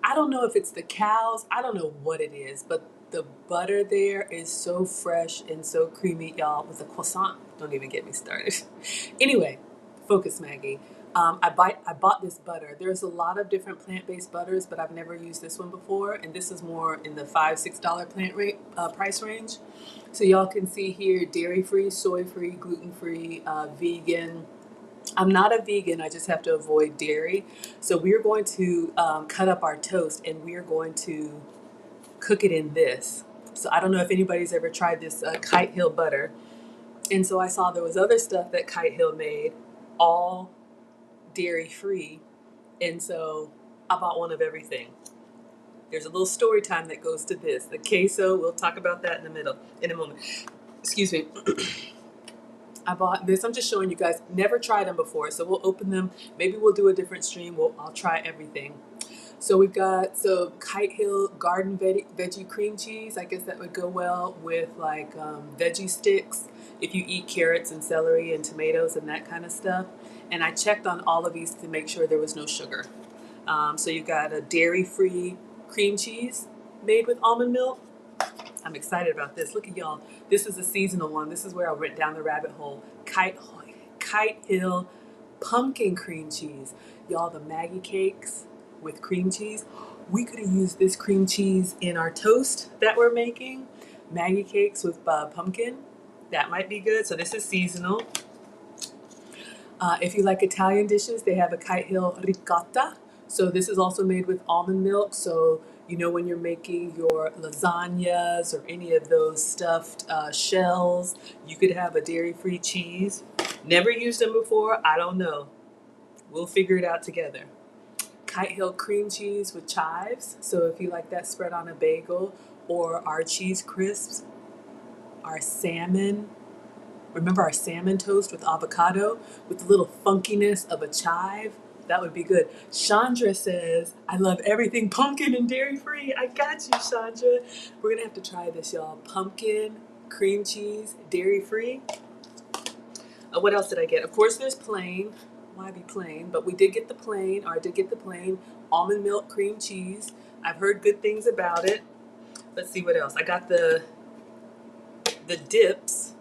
I don't know if it's the cows, I don't know what it is, but the butter there is so fresh and so creamy, y'all, with a croissant. Don't even get me started. Anyway, focus, Maggie. I bought this butter. There's a lot of different plant-based butters, but I've never used this one before, and this is more in the $5-6 plant rate price range. So y'all can see here, dairy-free, soy-free, gluten-free, vegan. I'm not a vegan, I just have to avoid dairy. So we're going to cut up our toast and we're going to cook it in this. So I don't know if anybody's ever tried this Kite Hill butter. And so I saw there was other stuff that Kite Hill made, all dairy-free. And so I bought one of everything. There's a little story time that goes to this. The queso, we'll talk about that in a moment. Excuse me. I bought this. I'm just showing you guys. Never tried them before, so we'll open them. Maybe we'll do a different stream. I'll try everything. So we've got some Kite Hill garden veggie cream cheese. I guess that would go well with like veggie sticks if you eat carrots and celery and tomatoes and that kind of stuff. And I checked on all of these to make sure there was no sugar. So you've got a dairy-free cream cheese made with almond milk. I'm excited about this. Look at y'all. This is a seasonal one. This is where I went down the rabbit hole. Kite Hill pumpkin cream cheese. Y'all, the Maggie cakes with cream cheese. We could have used this cream cheese in our toast that we're making. Maggie cakes with pumpkin. That might be good. So this is seasonal. If you like Italian dishes, they have a Kite Hill ricotta. So this is also made with almond milk. So you know when you're making your lasagnas or any of those stuffed shells, you could have a dairy-free cheese. Never used them before. I don't know. We'll figure it out together. Kite Hill cream cheese with chives. So if you like that spread on a bagel, or our cheese crisps, our salmon. Remember our salmon toast with avocado with the little funkiness of a chive? That would be good. Chandra says, I love everything pumpkin and dairy free. I got you, Chandra. We're going to have to try this, y'all. Pumpkin, cream cheese, dairy free. What else did I get? Of course, there's plain. Why be plain? But we did get the plain, or I did get the plain almond milk cream cheese. I've heard good things about it. Let's see what else. I got the dips.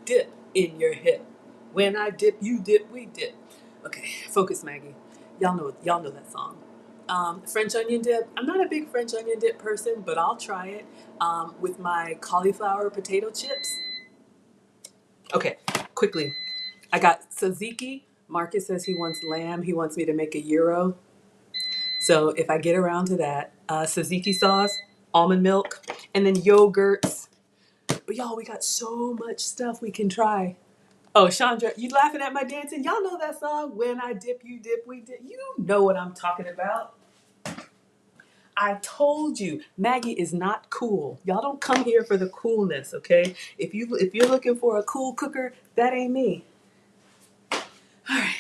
Dip in your hip. When I dip, you dip, we dip. Okay, focus, Maggie. Y'all know that song. French onion dip. I'm not a big French onion dip person, but I'll try it with my cauliflower potato chips. Okay, quickly. I got tzatziki. Marcus says he wants lamb. He wants me to make a gyro. So if I get around to that, tzatziki sauce, almond milk, and then yogurts. But y'all, we got so much stuff we can try. Oh, Chandra, you laughing at my dancing? Y'all know that song? When I dip, you dip, we dip. You know what I'm talking about. I told you, Maggie is not cool. Y'all don't come here for the coolness, okay? If you're looking for a cool cooker, that ain't me. All right,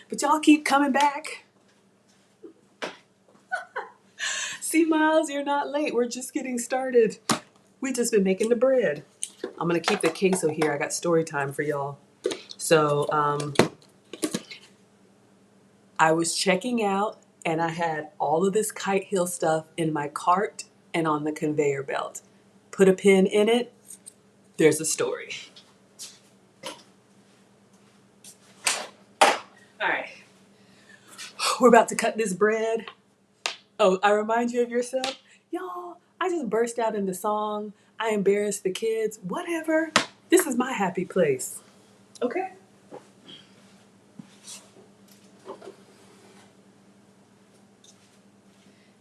but y'all keep coming back. See, Miles, you're not late. We're just getting started. We just been making the bread. I'm gonna keep the queso here. I got story time for y'all. So I was checking out, and I had all of this Kite Hill stuff in my cart and on the conveyor belt. Put a pin in it. There's a story. All right, we're about to cut this bread. Oh, I remind you of yourself? Y'all, I just burst out into song. I embarrassed the kids. Whatever. This is my happy place. Okay?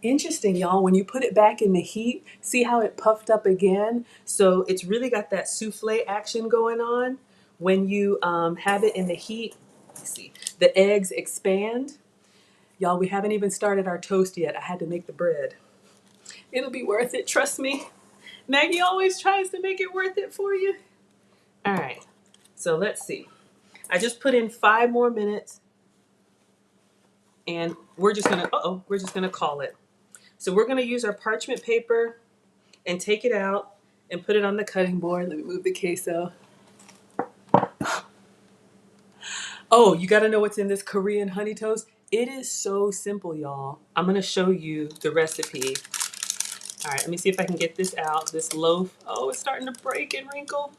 Interesting, y'all. When you put it back in the heat, see how it puffed up again? So it's really got that souffle action going on. When you have it in the heat, let's see, the eggs expand. Y'all, we haven't even started our toast yet. I had to make the bread. It'll be worth it, trust me. Maggie always tries to make it worth it for you. All right, so let's see. I just put in 5 more minutes, and we're just gonna call it. So we're gonna use our parchment paper and take it out and put it on the cutting board. Let me move the queso. Oh, you gotta know what's in this Korean honey toast? It is so simple, y'all. I'm gonna show you the recipe. All right, let me see if I can get this out, this loaf. Oh, it's starting to break and wrinkle.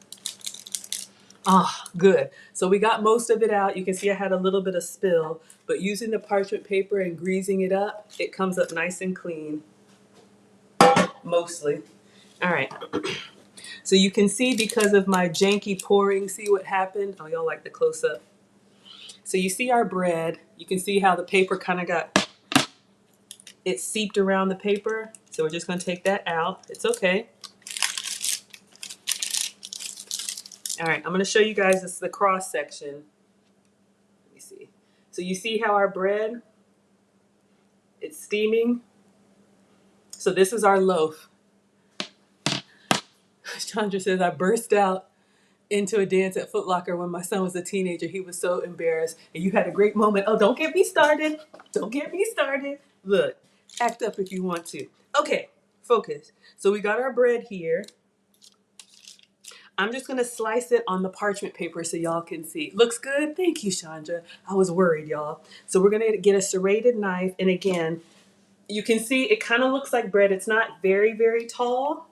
Ah, good. So we got most of it out. You can see I had a little bit of spill, but using the parchment paper and greasing it up, it comes up nice and clean, mostly. All right. So you can see because of my janky pouring, see what happened? Oh, y'all like the close up. So you see our bread. You can see how the paper kind of it seeped around the paper. So we're just going to take that out. It's okay. All right, I'm going to show you guys the cross section. Let me see. So you see how our bread, it's steaming. So this is our loaf. Chandra says, I burst out into a dance at Foot Locker when my son was a teenager. He was so embarrassed. And you had a great moment. Oh, don't get me started. Don't get me started. Look, act up if you want to. Okay, focus. So we got our bread here. I'm just gonna slice it on the parchment paper so y'all can see. Looks good? Thank you, Chandra. I was worried, y'all. So we're gonna get a serrated knife, and again, you can see it kind of looks like bread. It's not very, very tall,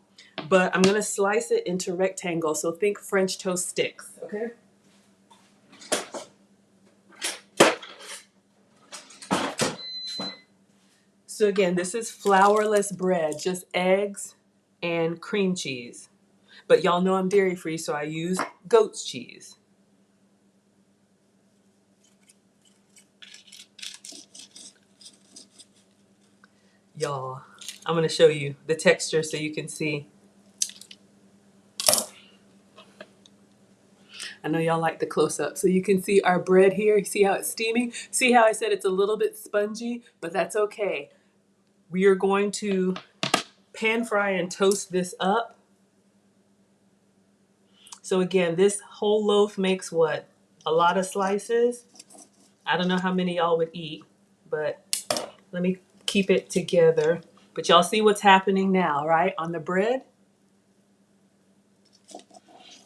but I'm gonna slice it into rectangles. So think French toast sticks, okay? So again, this is flourless bread, just eggs and cream cheese. But y'all know I'm dairy free, so I use goat's cheese. Y'all, I'm gonna show you the texture so you can see. I know y'all like the close up. So you can see our bread here. See how it's steaming? See how I said it's a little bit spongy, but that's okay. We are going to pan fry and toast this up. So again, this whole loaf makes what? A lot of slices. I don't know how many y'all would eat, but let me keep it together. But y'all see what's happening now, right? On the bread.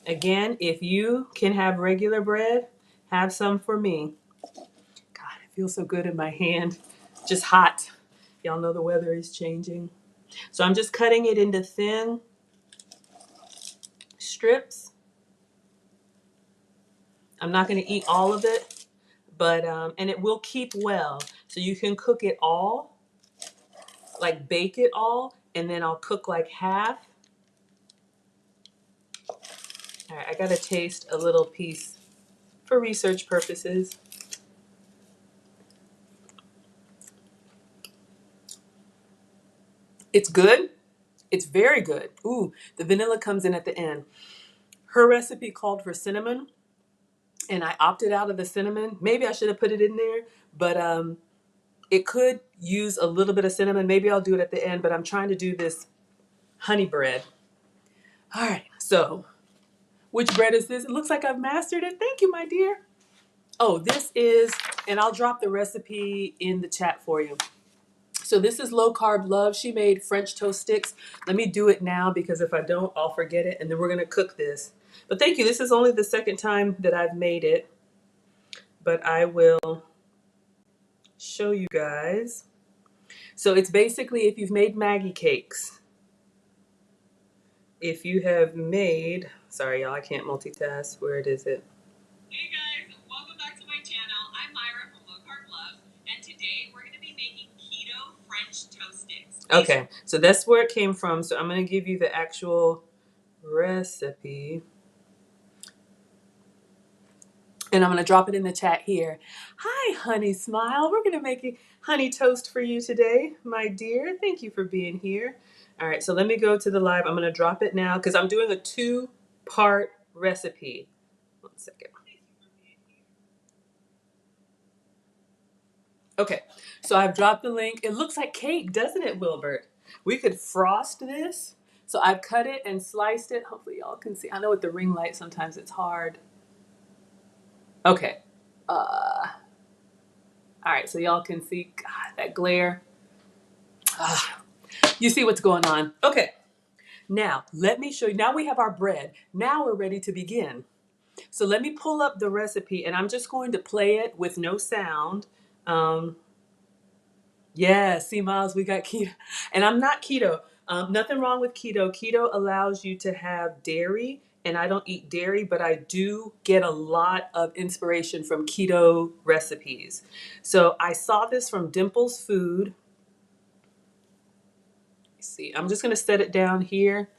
Again, if you can have regular bread, have some for me. God, it feels so good in my hand. Just hot. Y'all know the weather is changing. So I'm just cutting it into thin strips. I'm not going to eat all of it, but and it will keep well. So you can cook it all, like bake it all, and then I'll cook like half. All right, I got to taste a little piece for research purposes. It's good. It's very good. Ooh, the vanilla comes in at the end. Her recipe called for cinnamon, and I opted out of the cinnamon. Maybe I should have put it in there, but it could use a little bit of cinnamon. Maybe I'll do it at the end, but I'm trying to do this honey bread. All right, so which bread is this? It looks like I've mastered it. Thank you, my dear. Oh, this is, and I'll drop the recipe in the chat for you. So this is Low Carb Love. She made French toast sticks. Let me do it now because if I don't, I'll forget it. And then we're going to cook this. But thank you. This is only the second time that I've made it. But I will show you guys. So it's basically if you've made Maggie cakes. If you have made, sorry y'all, I can't multitask. Where is it? Hey guys, welcome back to my channel. I'm Myra from Low Carb Love, and today we're going to be making keto French toast sticks. Okay, so that's where it came from. So I'm going to give you the actual recipe. And I'm going to drop it in the chat here. Hi, Honey Smile. We're going to make a honey toast for you today, my dear. Thank you for being here. All right, so let me go to the live. I'm going to drop it now because I'm doing a 2-part recipe. 1 second. Okay, so I've dropped the link. It looks like cake, doesn't it, Wilbert? We could frost this. So I've cut it and sliced it. Hopefully y'all can see. I know with the ring light, sometimes it's hard. Okay. All right, so y'all can see, God, that glare. You see what's going on. Okay, now let me show you. Now we have our bread. Now we're ready to begin. So let me pull up the recipe and I'm just going to play it with no sound. Yeah, see, Miles, we got keto. And I'm not keto. Nothing wrong with keto. Keto allows you to have dairy, and I don't eat dairy, but I do get a lot of inspiration from keto recipes. So I saw this from Dimple's Food. Let's see, I'm just going to set it down here.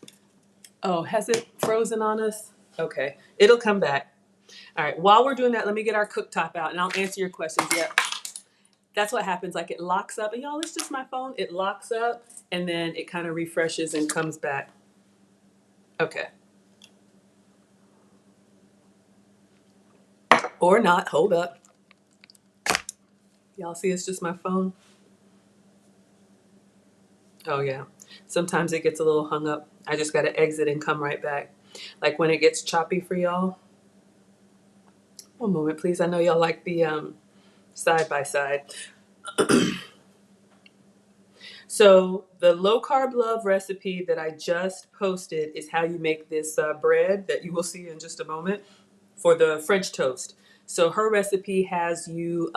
Oh, has it frozen on us? Okay, it'll come back. All right, while we're doing that, let me get our cooktop out, and I'll answer your questions. Yep. That's what happens. Like it locks up, and y'all, it's just my phone. It locks up, and then it kind of refreshes and comes back. Okay. Or not. Hold up. Y'all see it's just my phone? Oh, yeah. Sometimes it gets a little hung up. I just got to exit and come right back. Like when it gets choppy for y'all. One moment, please. I know y'all like the side by side. So the Low Carb Love recipe that I just posted is how you make this bread that you will see in just a moment for the French toast. So her recipe has you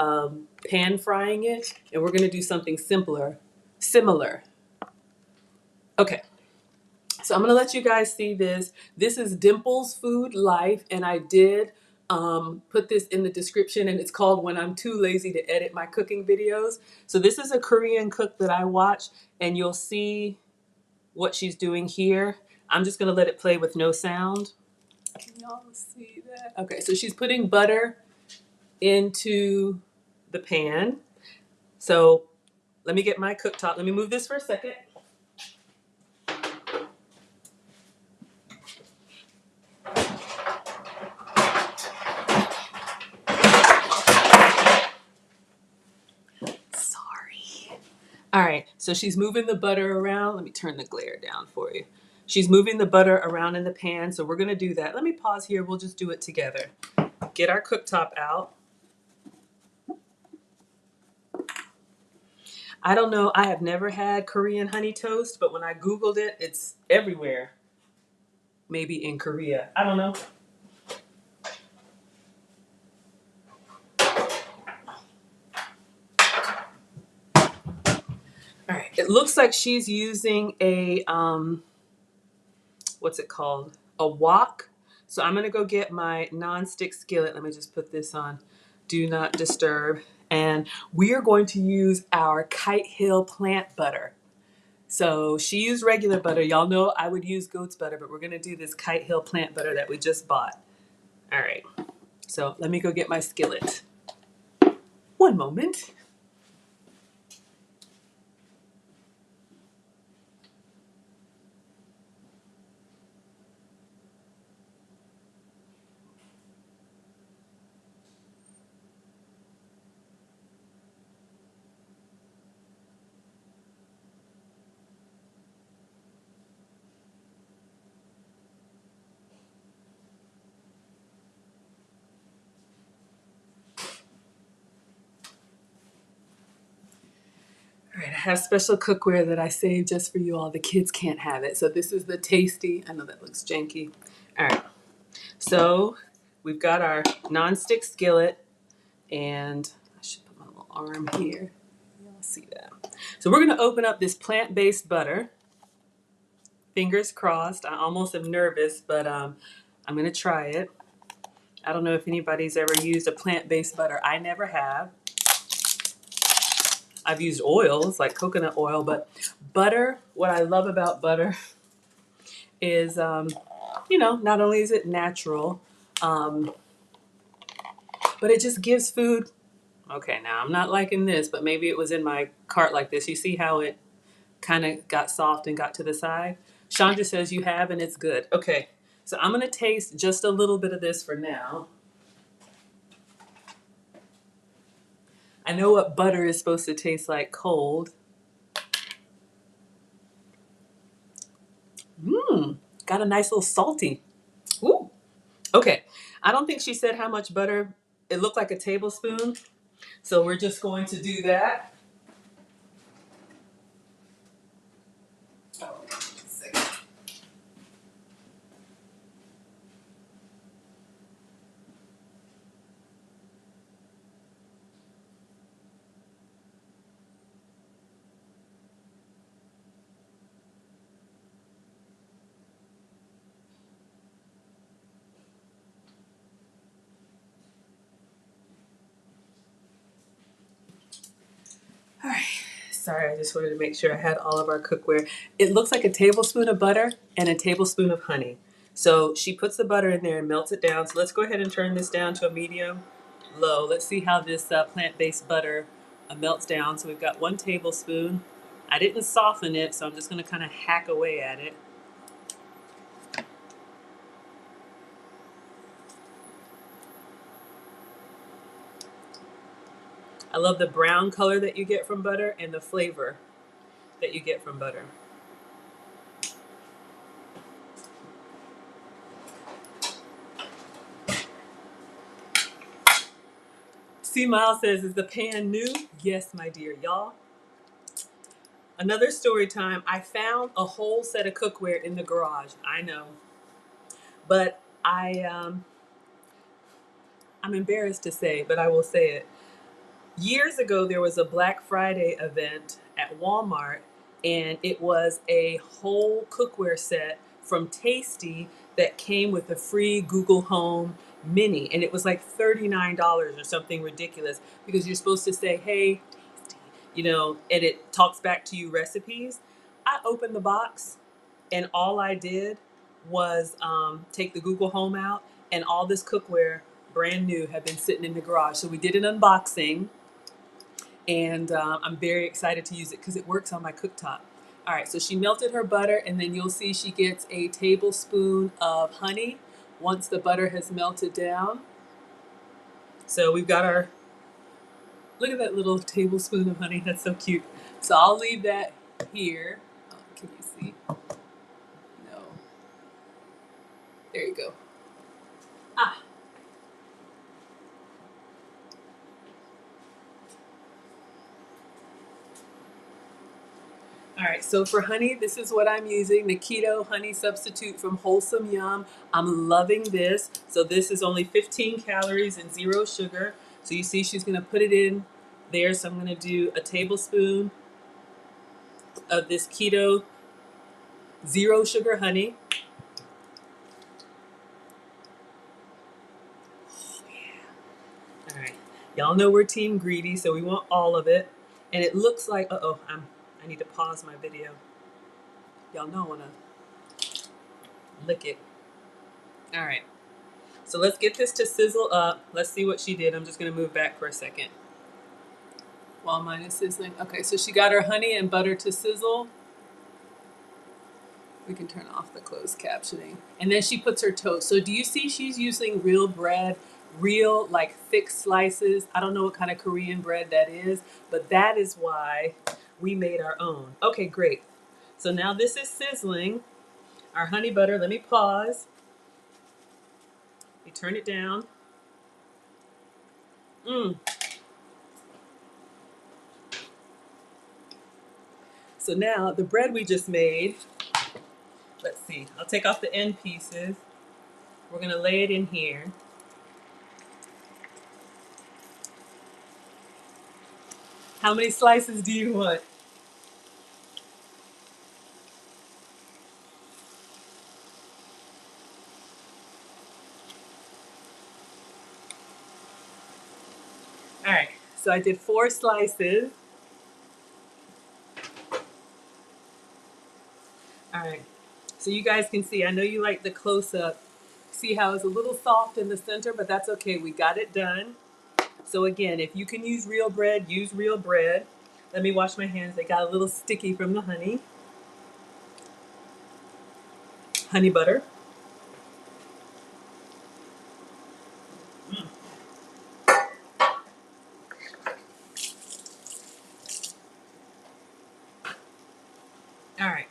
pan frying it, and we're going to do something similar. Okay, so I'm going to let you guys see this. This is Dimple's Food Life, and I did put this in the description, and it's called When I'm Too Lazy to Edit My Cooking Videos. So this is a Korean cook that I watch, and you'll see what she's doing here. I'm just going to let it play with no sound. Can y'all see that? Okay, so she's putting butter into the pan. So let me get my cooktop. Let me move this for a second. Sorry. All right, so she's moving the butter around. Let me turn the glare down for you. She's moving the butter around in the pan, so we're gonna do that. Let me pause here, we'll just do it together. Get our cooktop out. I don't know, I have never had Korean honey toast, but when I Googled it, it's everywhere. Maybe in Korea, I don't know. All right, it looks like she's using a, what's it called? A wok. So I'm gonna go get my non-stick skillet. Let me just put this on Do Not Disturb. And we are going to use our Kite Hill plant butter. So she used regular butter. Y'all know I would use goat's butter, but we're gonna do this Kite Hill plant butter that we just bought. All right, so let me go get my skillet. One moment. All right, I have special cookware that I saved just for you all. The kids can't have it. So this is the tasty. I know that looks janky. All right. So we've got our nonstick skillet, and I should put my little arm here. Y'all see that? So we're going to open up this plant-based butter. Fingers crossed. I almost am nervous, but I'm going to try it. I don't know if anybody's ever used a plant-based butter. I never have. I've used oils like coconut oil, but butter, what I love about butter is, not only is it natural, um, but it just gives food. Okay, now I'm not liking this, but maybe it was in my cart like this. You see how it kind of got soft and got to the side? Chandra says you have and it's good. Okay, so I'm going to taste just a little bit of this for now. I know what butter is supposed to taste like cold. Got a nice little salty. Ooh. Okay, I don't think she said how much butter. It looked like a tablespoon. So we're just going to do that. Oh, just a second. All right. Sorry, I just wanted to make sure I had all of our cookware. It looks like a tablespoon of butter and a tablespoon of honey. So she puts the butter in there and melts it down. So let's go ahead and turn this down to a medium low. Let's see how this plant-based butter melts down. So we've got 1 tablespoon. I didn't soften it, so I'm just going to kind of hack away at it. I love the brown color that you get from butter and the flavor that you get from butter. C. Miles says, is the pan new? Yes, my dear. Y'all, another story time. I found a whole set of cookware in the garage. I know. But I'm embarrassed to say, but I will say it. Years ago, there was a Black Friday event at Walmart, and it was a whole cookware set from Tasty that came with a free Google Home Mini, and it was like $39 or something ridiculous because you're supposed to say, "Hey, Tasty," and it talks back to you recipes. I opened the box, and all I did was take the Google Home out, and all this cookware, brand new, had been sitting in the garage. So we did an unboxing, and I'm very excited to use it because it works on my cooktop. All right, so she melted her butter, and then you'll see she gets a tablespoon of honey once the butter has melted down. So we've got our, look at that little tablespoon of honey. That's so cute. So I'll leave that here. Oh, can you see? No. There you go. Ah, all right, so for honey, this is what I'm using, the keto honey substitute from Wholesome Yum. I'm loving this. So this is only 15 calories and 0 sugar. So you see she's gonna put it in there. So I'm gonna do a tablespoon of this keto 0 sugar honey. Oh, yeah. All right, y'all know we're team greedy, so we want all of it. And it looks like, I need to pause my video. Y'all know I wanna lick it. All right. So let's get this to sizzle up. Let's see what she did. I'm just going to move back for a second while mine is sizzling. Okay, so she got her honey and butter to sizzle. We can turn off the closed captioning. And then she puts her toast. So do you see she's using real bread, real like thick slices? I don't know what kind of Korean bread that is, but that is why we made our own. Okay, great. So now this is sizzling. Our honey butter, let me pause. We turn it down. Mmm. So now the bread we just made, let's see, I'll take off the end pieces. We're gonna lay it in here. How many slices do you want? All right, so I did 4 slices. All right, so you guys can see, I know you like the close up. See how it's a little soft in the center, but that's okay, we got it done. So again, if you can use real bread, use real bread. Let me wash my hands, they got a little sticky from the honey. Honey butter. Mm. All right,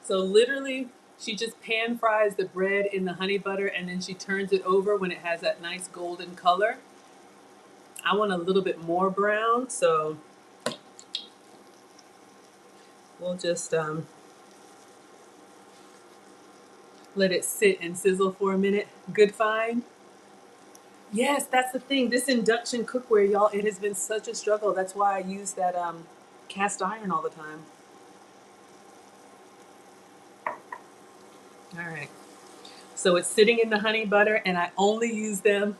so literally, she just pan fries the bread in the honey butter and then she turns it over when it has that nice golden color. I want a little bit more brown, so we'll just let it sit and sizzle for a minute. Good find? Yes, that's the thing. This induction cookware, y'all, it has been such a struggle. That's why I use that cast iron all the time. All right. So it's sitting in the honey butter, and I only use them.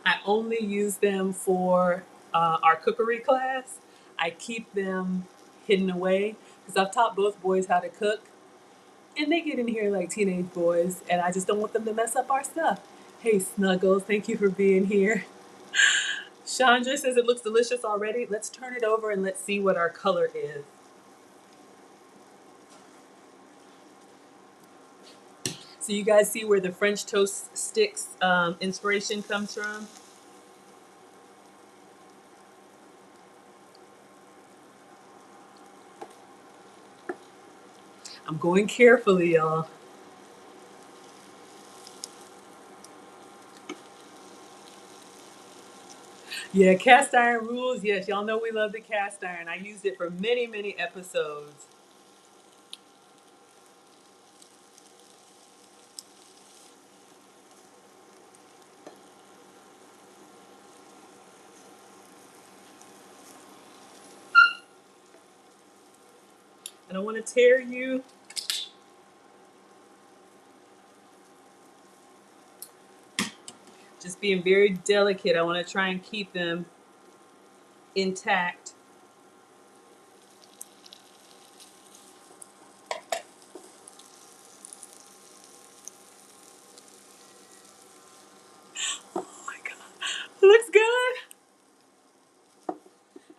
I only use them for our cookery class. I keep them hidden away because I've taught both boys how to cook, and they get in here like teenage boys, and I just don't want them to mess up our stuff. Hey, Snuggles, thank you for being here. Chandra says it looks delicious already. Let's turn it over and let's see what our color is. So you guys see where the French toast sticks inspiration comes from? I'm going carefully, y'all. Yeah, cast iron rules. Yes, y'all know we love the cast iron. I used it for many, many episodes. I don't want to tear you. Just being very delicate. I want to try and keep them intact. Oh my God. Looks good.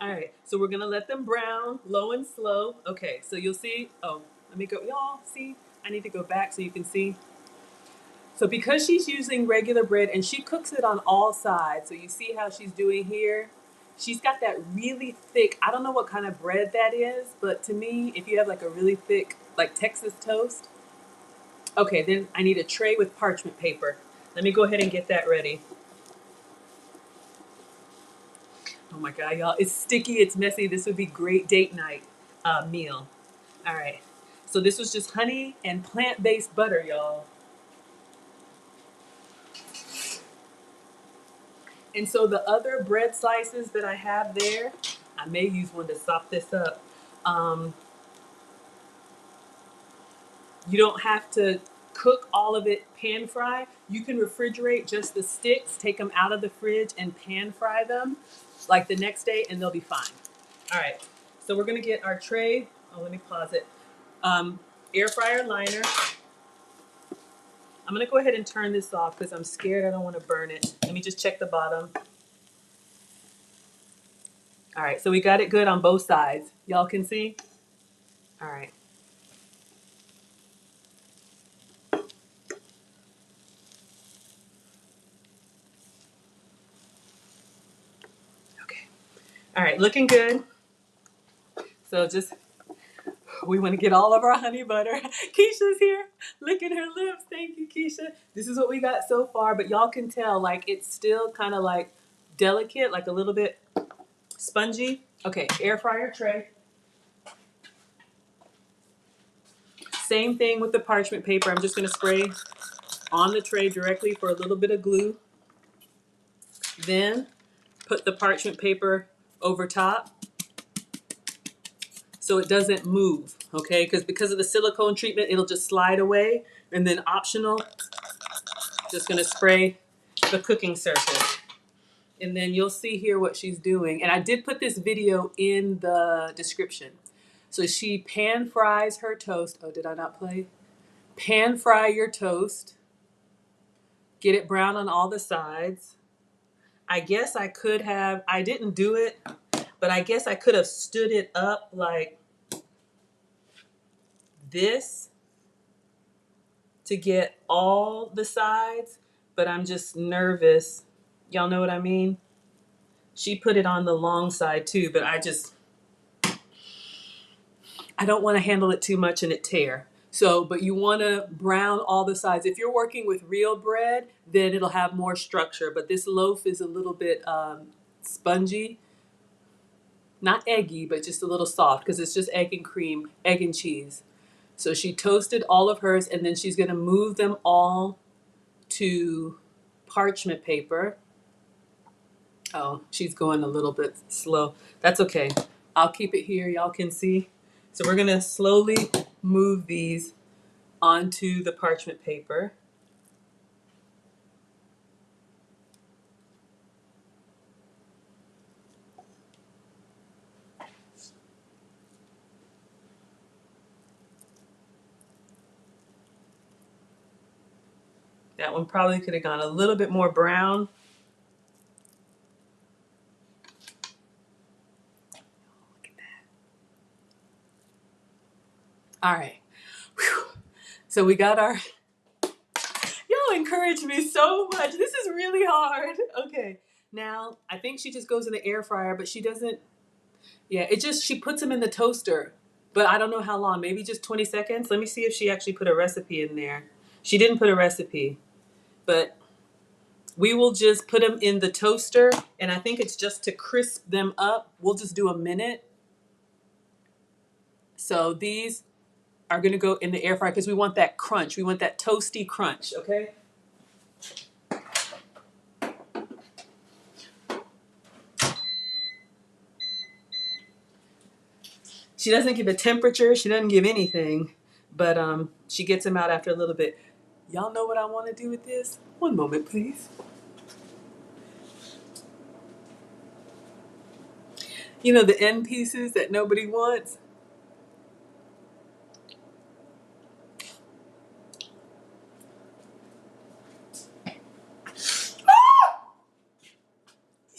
All right, so we're gonna let them brown, low and slow. Okay, so you'll see, oh, let me go, y'all see, I need to go back so you can see. So because she's using regular bread and she cooks it on all sides, so you see how she's doing here? She's got that really thick, I don't know what kind of bread that is, but to me, if you have like a really thick, like Texas toast, okay, then I need a tray with parchment paper. Let me go ahead and get that ready. Oh my God, y'all, it's sticky, it's messy. This would be great date night meal. All right, so this was just honey and plant-based butter, y'all. And so the other bread slices that I have there, I may use one to sop this up. Um, you don't have to cook all of it pan fry. You can refrigerate just the sticks, take them out of the fridge and pan fry them like the next day and they'll be fine. All right, so we're gonna get our tray. Oh, let me pause it. Um, Air fryer liner. I'm gonna go ahead and turn this off because I'm scared I don't wanna burn it. Let me just check the bottom. All right, so we got it good on both sides. Y'all can see? All right. Okay. All right, looking good. So just, we want to get all of our honey butter. Keisha's here, licking her lips. Thank you, Keisha. This is what we got so far, but y'all can tell like it's still kind of like delicate, like a little bit spongy. Okay, air fryer tray. Same thing with the parchment paper. I'm just going to spray on the tray directly for a little bit of glue. Then put the parchment paper over top so it doesn't move, okay? Because of the silicone treatment, it'll just slide away. And then optional, just gonna spray the cooking surface. And then you'll see here what she's doing. And I did put this video in the description. So she pan fries her toast. Oh, did I not play? Pan fry your toast. Get it brown on all the sides. I guess I could have, I didn't do it, but I guess I could have stood it up like this to get all the sides, but I'm just nervous. Y'all know what I mean? She put it on the long side too, but I don't want to handle it too much and it tear. So, but you want to brown all the sides. If you're working with real bread, then it'll have more structure, but this loaf is a little bit spongy. Not eggy, but just a little soft because it's just egg and cream, egg and cheese. So she toasted all of hers and then she's going to move them all to parchment paper. Oh, she's going a little bit slow. That's okay. I'll keep it here. Y'all can see. So we're going to slowly move these onto the parchment paper. That one probably could have gone a little bit more brown. Look at that. All right. Whew. So we got our, y'all encourage me so much. This is really hard. Okay. Now, I think she just goes in the air fryer, but she doesn't, yeah, she puts them in the toaster, but I don't know how long, maybe just 20 seconds. Let me see if she actually put a recipe in there. She didn't put a recipe, but we will just put them in the toaster, and I think it's just to crisp them up. We'll just do a minute. So these are gonna go in the air fryer because we want that crunch. We want that toasty crunch, okay? She doesn't give a temperature, she doesn't give anything, but she gets them out after a little bit. Y'all know what I want to do with this? One moment, please. You know, the end pieces that nobody wants?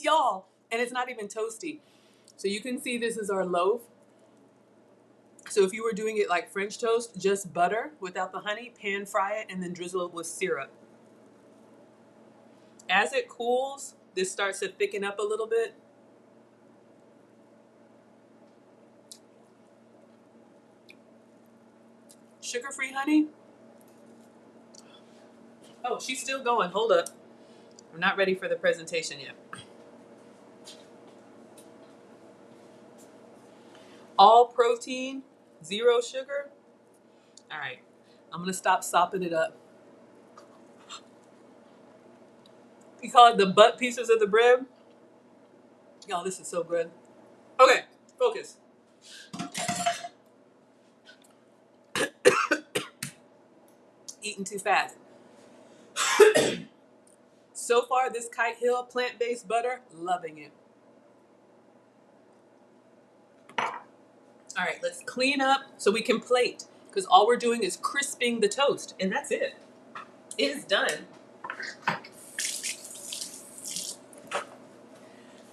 Y'all, and it's not even toasty. So you can see this is our loaf. So if you were doing it like French toast, just butter without the honey, pan fry it, and then drizzle it with syrup. As it cools, this starts to thicken up a little bit. Sugar-free honey? Oh, she's still going. Hold up. I'm not ready for the presentation yet. All protein, zero sugar. All right, I'm gonna stop sopping it up. We call it the butt pieces of the bread. Y'all, this is so good. Okay, focus. Eating too fast. So far, this Kite Hill plant-based butter, loving it. All right, let's clean up so we can plate because all we're doing is crisping the toast and that's it. It is done.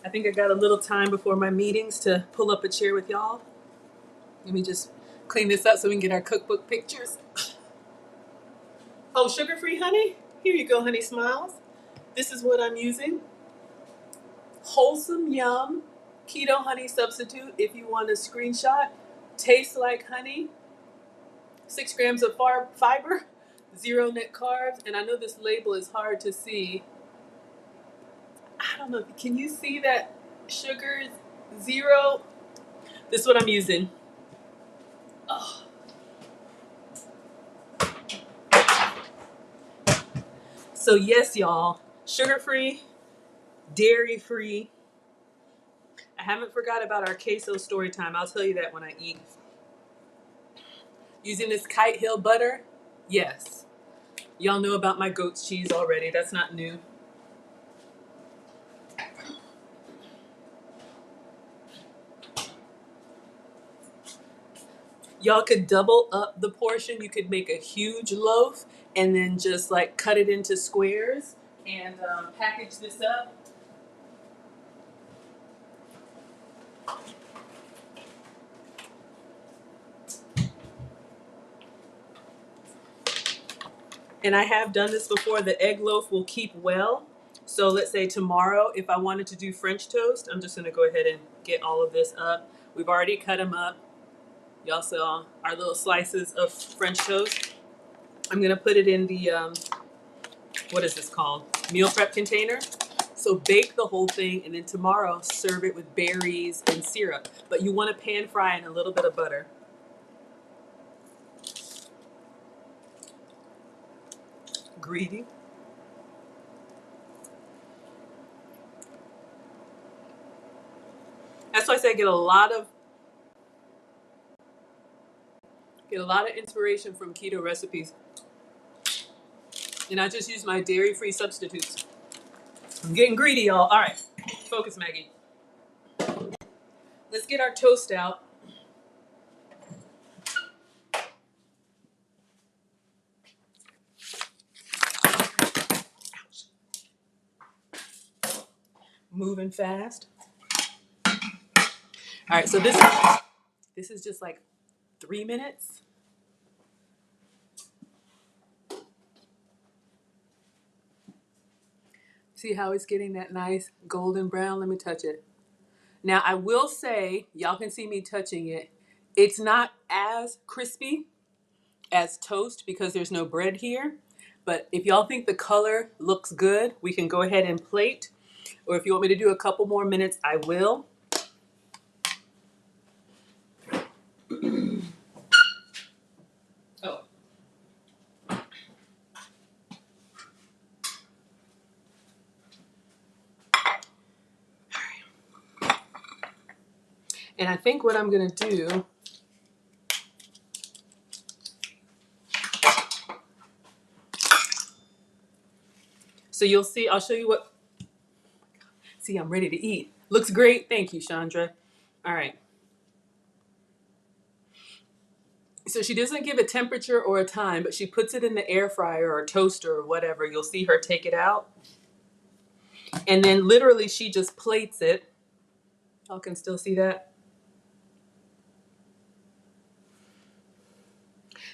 I think I got a little time before my meetings to pull up a chair with y'all. Let me just clean this up so we can get our cookbook pictures. Oh, sugar-free honey? Here you go, Honey Smiles. This is what I'm using. Wholesome Yum Keto Honey Substitute if you want a screenshot. Tastes like honey. 6 grams of fiber, 0 net carbs, and I know this label is hard to see. I don't know, can you see that sugars Zero. This is what I'm using. Oh. So yes, y'all, sugar-free, dairy-free. I haven't forgot about our queso story time. I'll tell you that when I eat. Using this Kite Hill butter, yes. Y'all know about my goat's cheese already. That's not new. Y'all could double up the portion. You could make a huge loaf and then just like cut it into squares and package this up. And I have done this before. The egg loaf will keep well. So let's say tomorrow, if I wanted to do French toast, I'm just going to go ahead and get all of this up. We've already cut them up. Y'all saw our little slices of French toast. I'm going to put it in the, what is this called? Meal prep container. So bake the whole thing and then tomorrow serve it with berries and syrup. But you want to pan fry in a little bit of butter. Greedy. That's why I say I get a lot of inspiration from keto recipes. And I just use my dairy-free substitutes. I'm getting greedy, y'all. All right, focus, Maggie. Let's get our toast out. Moving fast. All right, so this is just like 3 minutes. See how it's getting that nice golden brown? Let me touch it. Now, I will say, y'all can see me touching it. It's not as crispy as toast because there's no bread here. But if y'all think the color looks good, we can go ahead and plate. Or if you want me to do a couple more minutes, I will. Oh. And I think what I'm going to do, so you'll see, I'll show you what, see, I'm ready to eat. Looks great. Thank you, Chandra. All right. So she doesn't give a temperature or a time, but she puts it in the air fryer or toaster or whatever. You'll see her take it out. And then literally she just plates it. Y'all can still see that.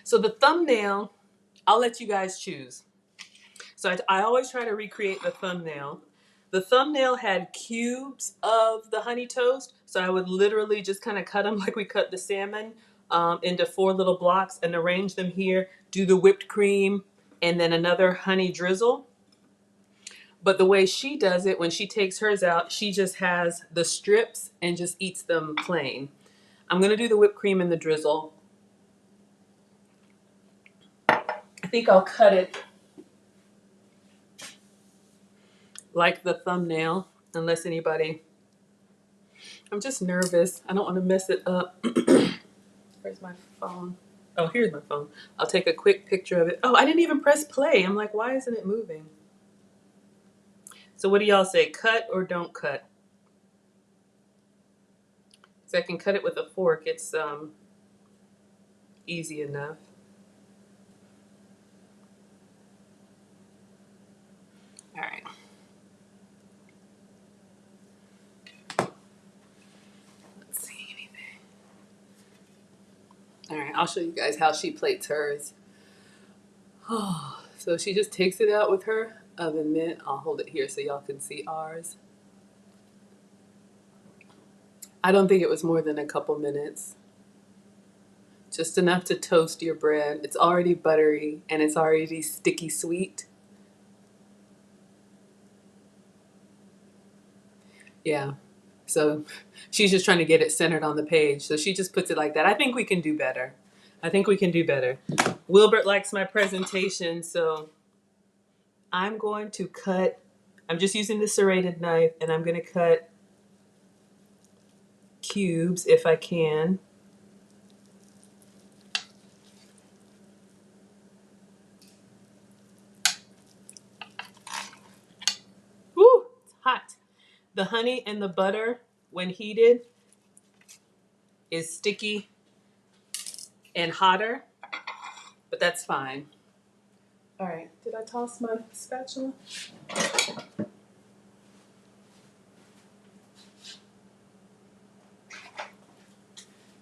So the thumbnail, I'll let you guys choose. So I always try to recreate the thumbnail. The thumbnail had cubes of the honey toast. So I would literally just kind of cut them like we cut the salmon into 4 little blocks and arrange them here, do the whipped cream, and then another honey drizzle. But the way she does it, when she takes hers out, she just has the strips and just eats them plain. I'm going to do the whipped cream and the drizzle. I think I'll cut it like the thumbnail, unless anybody... I'm just nervous. I don't want to mess it up. Where's my phone? Oh, here's my phone. I'll take a quick picture of it. Oh, I didn't even press play. I'm like, why isn't it moving? So what do y'all say? Cut or don't cut? Because I can cut it with a fork. It's easy enough. All right. Let's see anything. All right, I'll show you guys how she plates hers. Oh, so she just takes it out with her oven mitt. I'll hold it here so y'all can see ours. I don't think it was more than a couple minutes. Just enough to toast your bread. It's already buttery and it's already sticky sweet. Yeah. So she's just trying to get it centered on the page. So she just puts it like that. I think we can do better. I think we can do better. Wilbert likes my presentation, so I'm going to cut. I'm just using the serrated knife, and I'm going to cut cubes if I can. Woo, it's hot. The honey and the butter, when heated, is sticky and hotter, but that's fine. All right, did I toss my spatula? All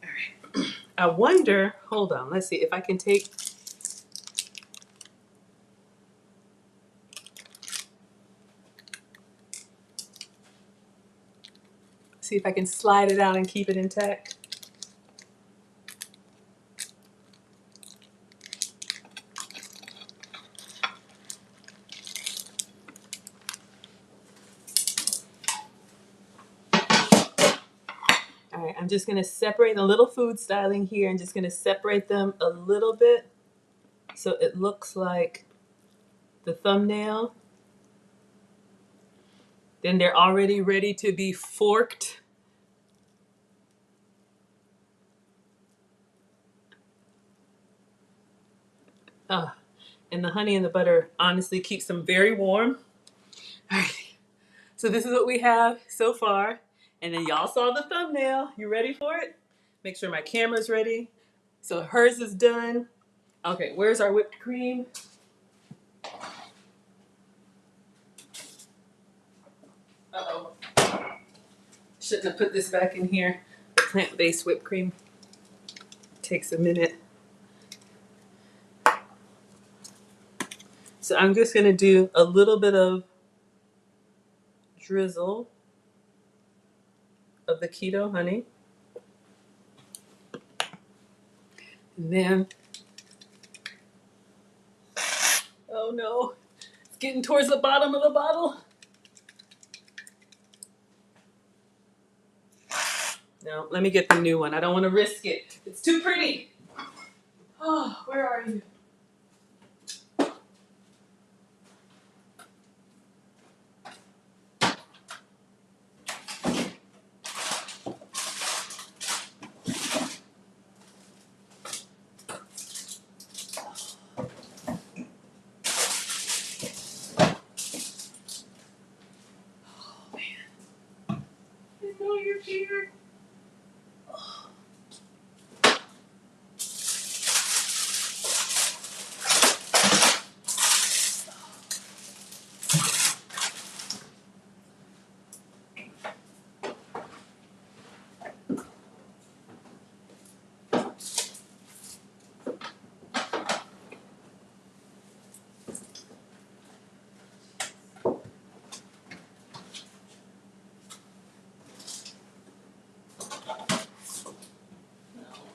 right. I wonder, hold on, let's see if I can take. See if I can slide it out and keep it intact. All right, I'm just gonna separate a little food styling here. I'm just gonna separate them a little bit so it looks like the thumbnail. Then they're already ready to be forked. And the honey and the butter honestly keeps them very warm. All right, so this is what we have so far. And then y'all saw the thumbnail. You ready for it? Make sure my camera's ready. So hers is done. Okay, where's our whipped cream? Uh-oh. Shouldn't have put this back in here. Plant-based whipped cream takes a minute. So I'm just gonna do a little bit of drizzle of the keto honey. And then, oh no, it's getting towards the bottom of the bottle. No, let me get the new one. I don't want to risk it. It's too pretty. Oh, where are you? Oh man, I know you're here. Oh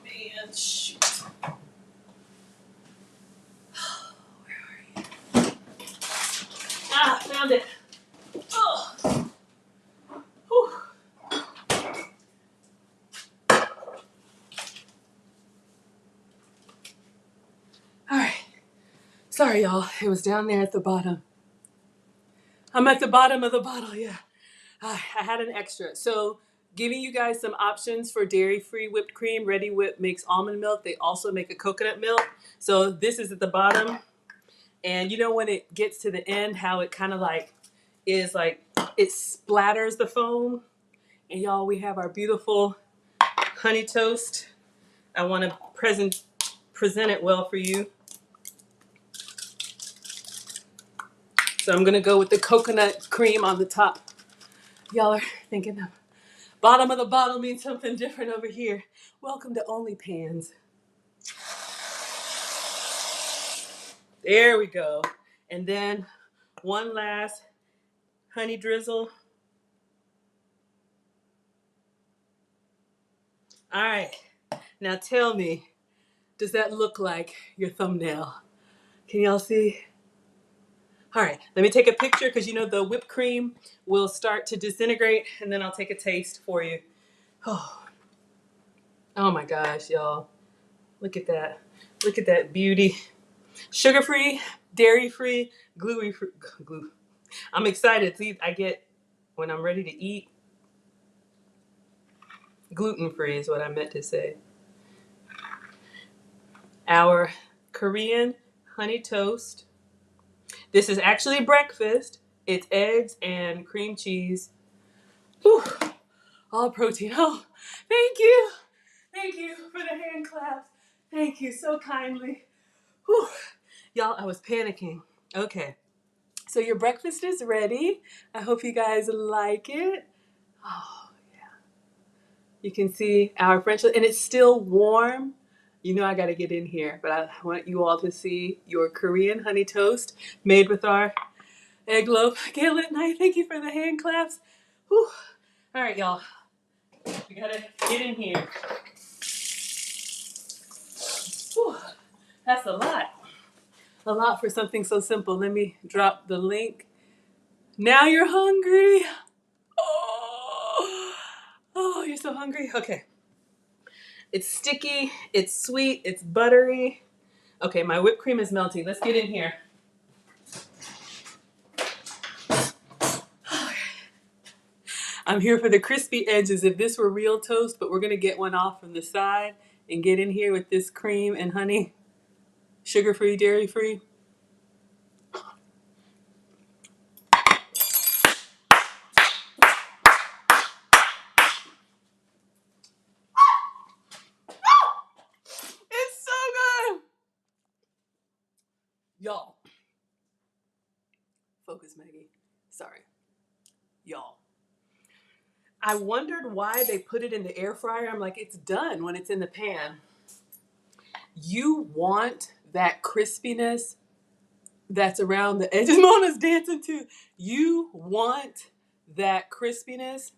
man, shoot. Where are you? Ah, found it. Oh. Whew. All right. Sorry, y'all. It was down there at the bottom. I'm at the bottom of the bottle, yeah. I had an extra. So, giving you guys some options for dairy-free whipped cream. Ready Whip makes almond milk. They also make a coconut milk. So, this is at the bottom. And you know when it gets to the end, how it kind of like is like, it splatters the foam. And y'all, we have our beautiful honey toast. I want to present it well for you. So I'm going to go with the coconut cream on the top. Y'all are thinking the bottom of the bottle means something different over here. Welcome to OnlyPans. There we go. And then one last honey drizzle. All right. Now tell me, does that look like your thumbnail? Can y'all see? All right, let me take a picture because you know the whipped cream will start to disintegrate, and then I'll take a taste for you. Oh, oh my gosh, y'all. Look at that. Look at that beauty. Sugar-free, dairy-free, glue-free. Glue. I'm excited. See, I get, when I'm ready to eat, gluten-free is what I meant to say. Our Korean honey toast. This is actually breakfast. It's eggs and cream cheese. Whew, all protein. Oh, thank you. Thank you for the hand claps. Thank you so kindly. Whew. Y'all, I was panicking. Okay. So your breakfast is ready. I hope you guys like it. Oh, you can see our French, and it's still warm. You know I got to get in here, but I want you all to see your Korean honey toast made with our egg loaf. Gail at night, thank you for the hand claps. Whew. All right, y'all. We got to get in here. Whew. That's a lot. A lot for something so simple. Let me drop the link. Now you're hungry. Oh, oh, you're so hungry. Okay. It's sticky, it's sweet, it's buttery. Okay, my whipped cream is melting. Let's get in here. I'm here for the crispy edges. If this were real toast, but we're gonna get one off from the side and get in here with this cream and honey. Sugar-free, dairy-free. It's so good! Y'all. Focus, Maggie. Sorry. Y'all. I wondered why they put it in the air fryer. I'm like, it's done when it's in the pan. You want that crispiness that's around the edges. Mona's dancing too. You want that crispiness,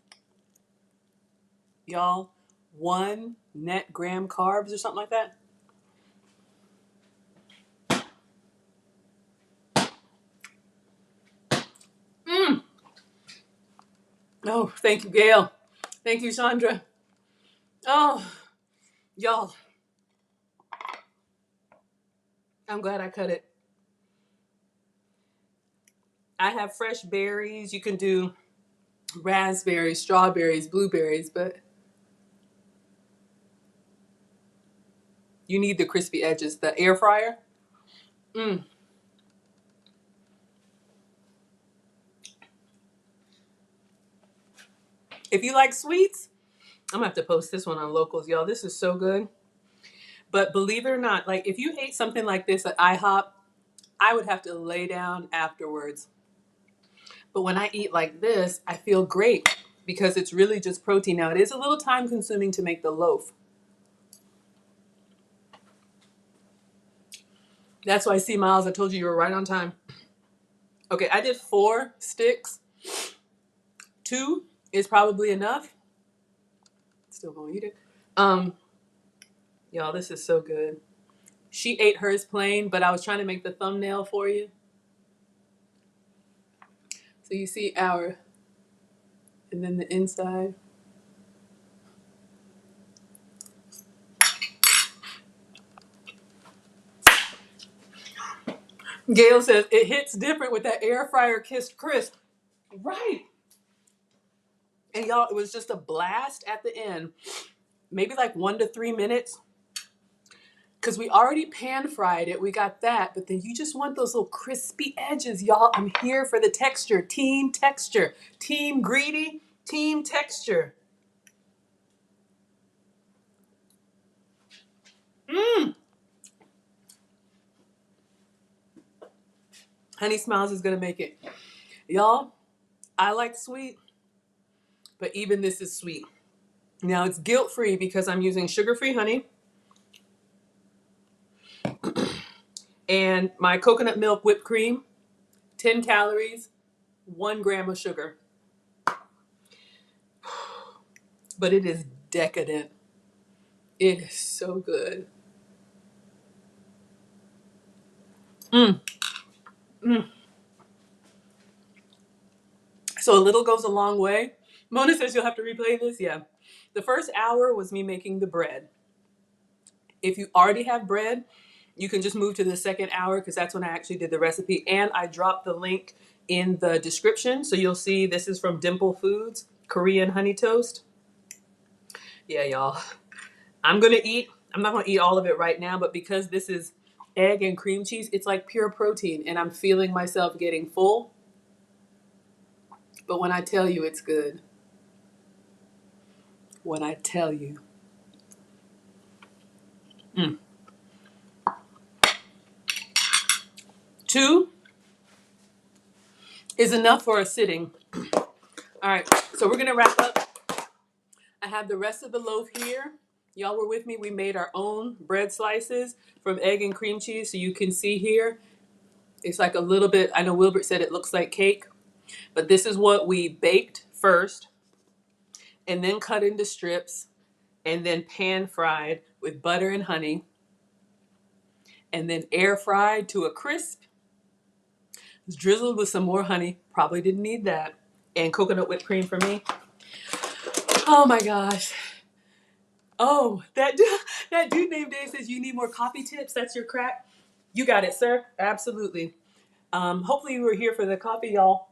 y'all. 1 net gram carbs or something like that. Mm. Oh, thank you, Gail. Thank you, Chandra. Oh, y'all. I'm glad I cut it. I have fresh berries. You can do raspberries, strawberries, blueberries, but you need the crispy edges. The air fryer. Mm. If you like sweets, I'm gonna have to post this one on Locals, y'all. This is so good. But believe it or not, like if you ate something like this at IHOP, I would have to lay down afterwards. But when I eat like this, I feel great because it's really just protein. Now, it is a little time consuming to make the loaf. That's why, see, Miles, I told you were right on time. Okay, I did 4 sticks. 2 is probably enough. Still gonna eat it. Y'all, this is so good. She ate hers plain, but I was trying to make the thumbnail for you. So you see our, and then the inside. Gail says it hits different with that air fryer kissed crisp. Right. And y'all, it was just a blast at the end. Maybe like 1 to 3 minutes. Because we already pan fried it. We got that. But then you just want those little crispy edges, y'all. I'm here for the texture. Team texture. Team greedy. Team texture. Mmm. Honey Smiles is going to make it. Y'all, I like sweet. But even this is sweet. Now it's guilt-free because I'm using sugar-free honey. And my coconut milk whipped cream. 10 calories. 1 gram of sugar. But it is decadent. It is so good. Mmm. Mmm. So a little goes a long way. Mona says you'll have to replay this. Yeah. The first hour was me making the bread. If you already have bread, you can just move to the second hour because that's when I actually did the recipe. And I dropped the link in the description. So you'll see this is from Dimple Foods, Korean honey toast. Yeah, y'all. I'm going to eat. I'm not going to eat all of it right now, but because this is egg and cream cheese, it's like pure protein. And I'm feeling myself getting full. But when I tell you it's good, when I tell you. Mm. 2 is enough for a sitting. All right, so we're gonna wrap up. I have the rest of the loaf here. Y'all were with me. We made our own bread slices from egg and cream cheese. So you can see here, it's like a little bit, I know Wilbert said it looks like cake, but this is what we baked first and then cut into strips and then pan fried with butter and honey and then air fried to a crisp. It's drizzled with some more honey. Probably didn't need that. And coconut whipped cream for me. Oh my gosh. Oh, that dude named Dave says you need more coffee tips. That's your crack. You got it, sir. Absolutely. Hopefully you were here for the coffee, y'all.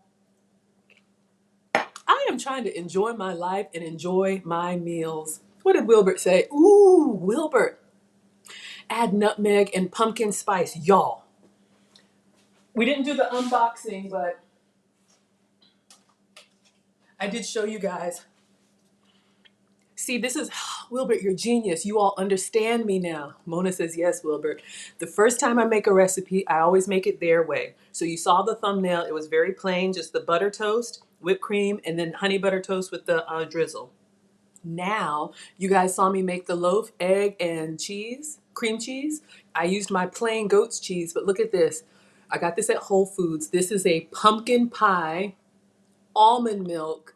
I am trying to enjoy my life and enjoy my meals. What did Wilbert say? Ooh, Wilbert. Add nutmeg and pumpkin spice, y'all. We didn't do the unboxing, but I did show you guys. See, this is, Wilbert, you're genius. You all understand me now. Mona says, yes, Wilbert. The first time I make a recipe, I always make it their way. So you saw the thumbnail. It was very plain, just the butter toast, whipped cream, and then honey butter toast with the drizzle. Now, you guys saw me make the loaf, egg, and cheese, cream cheese. I used my plain goat's cheese, but look at this. I got this at Whole Foods. This is a pumpkin pie, almond milk,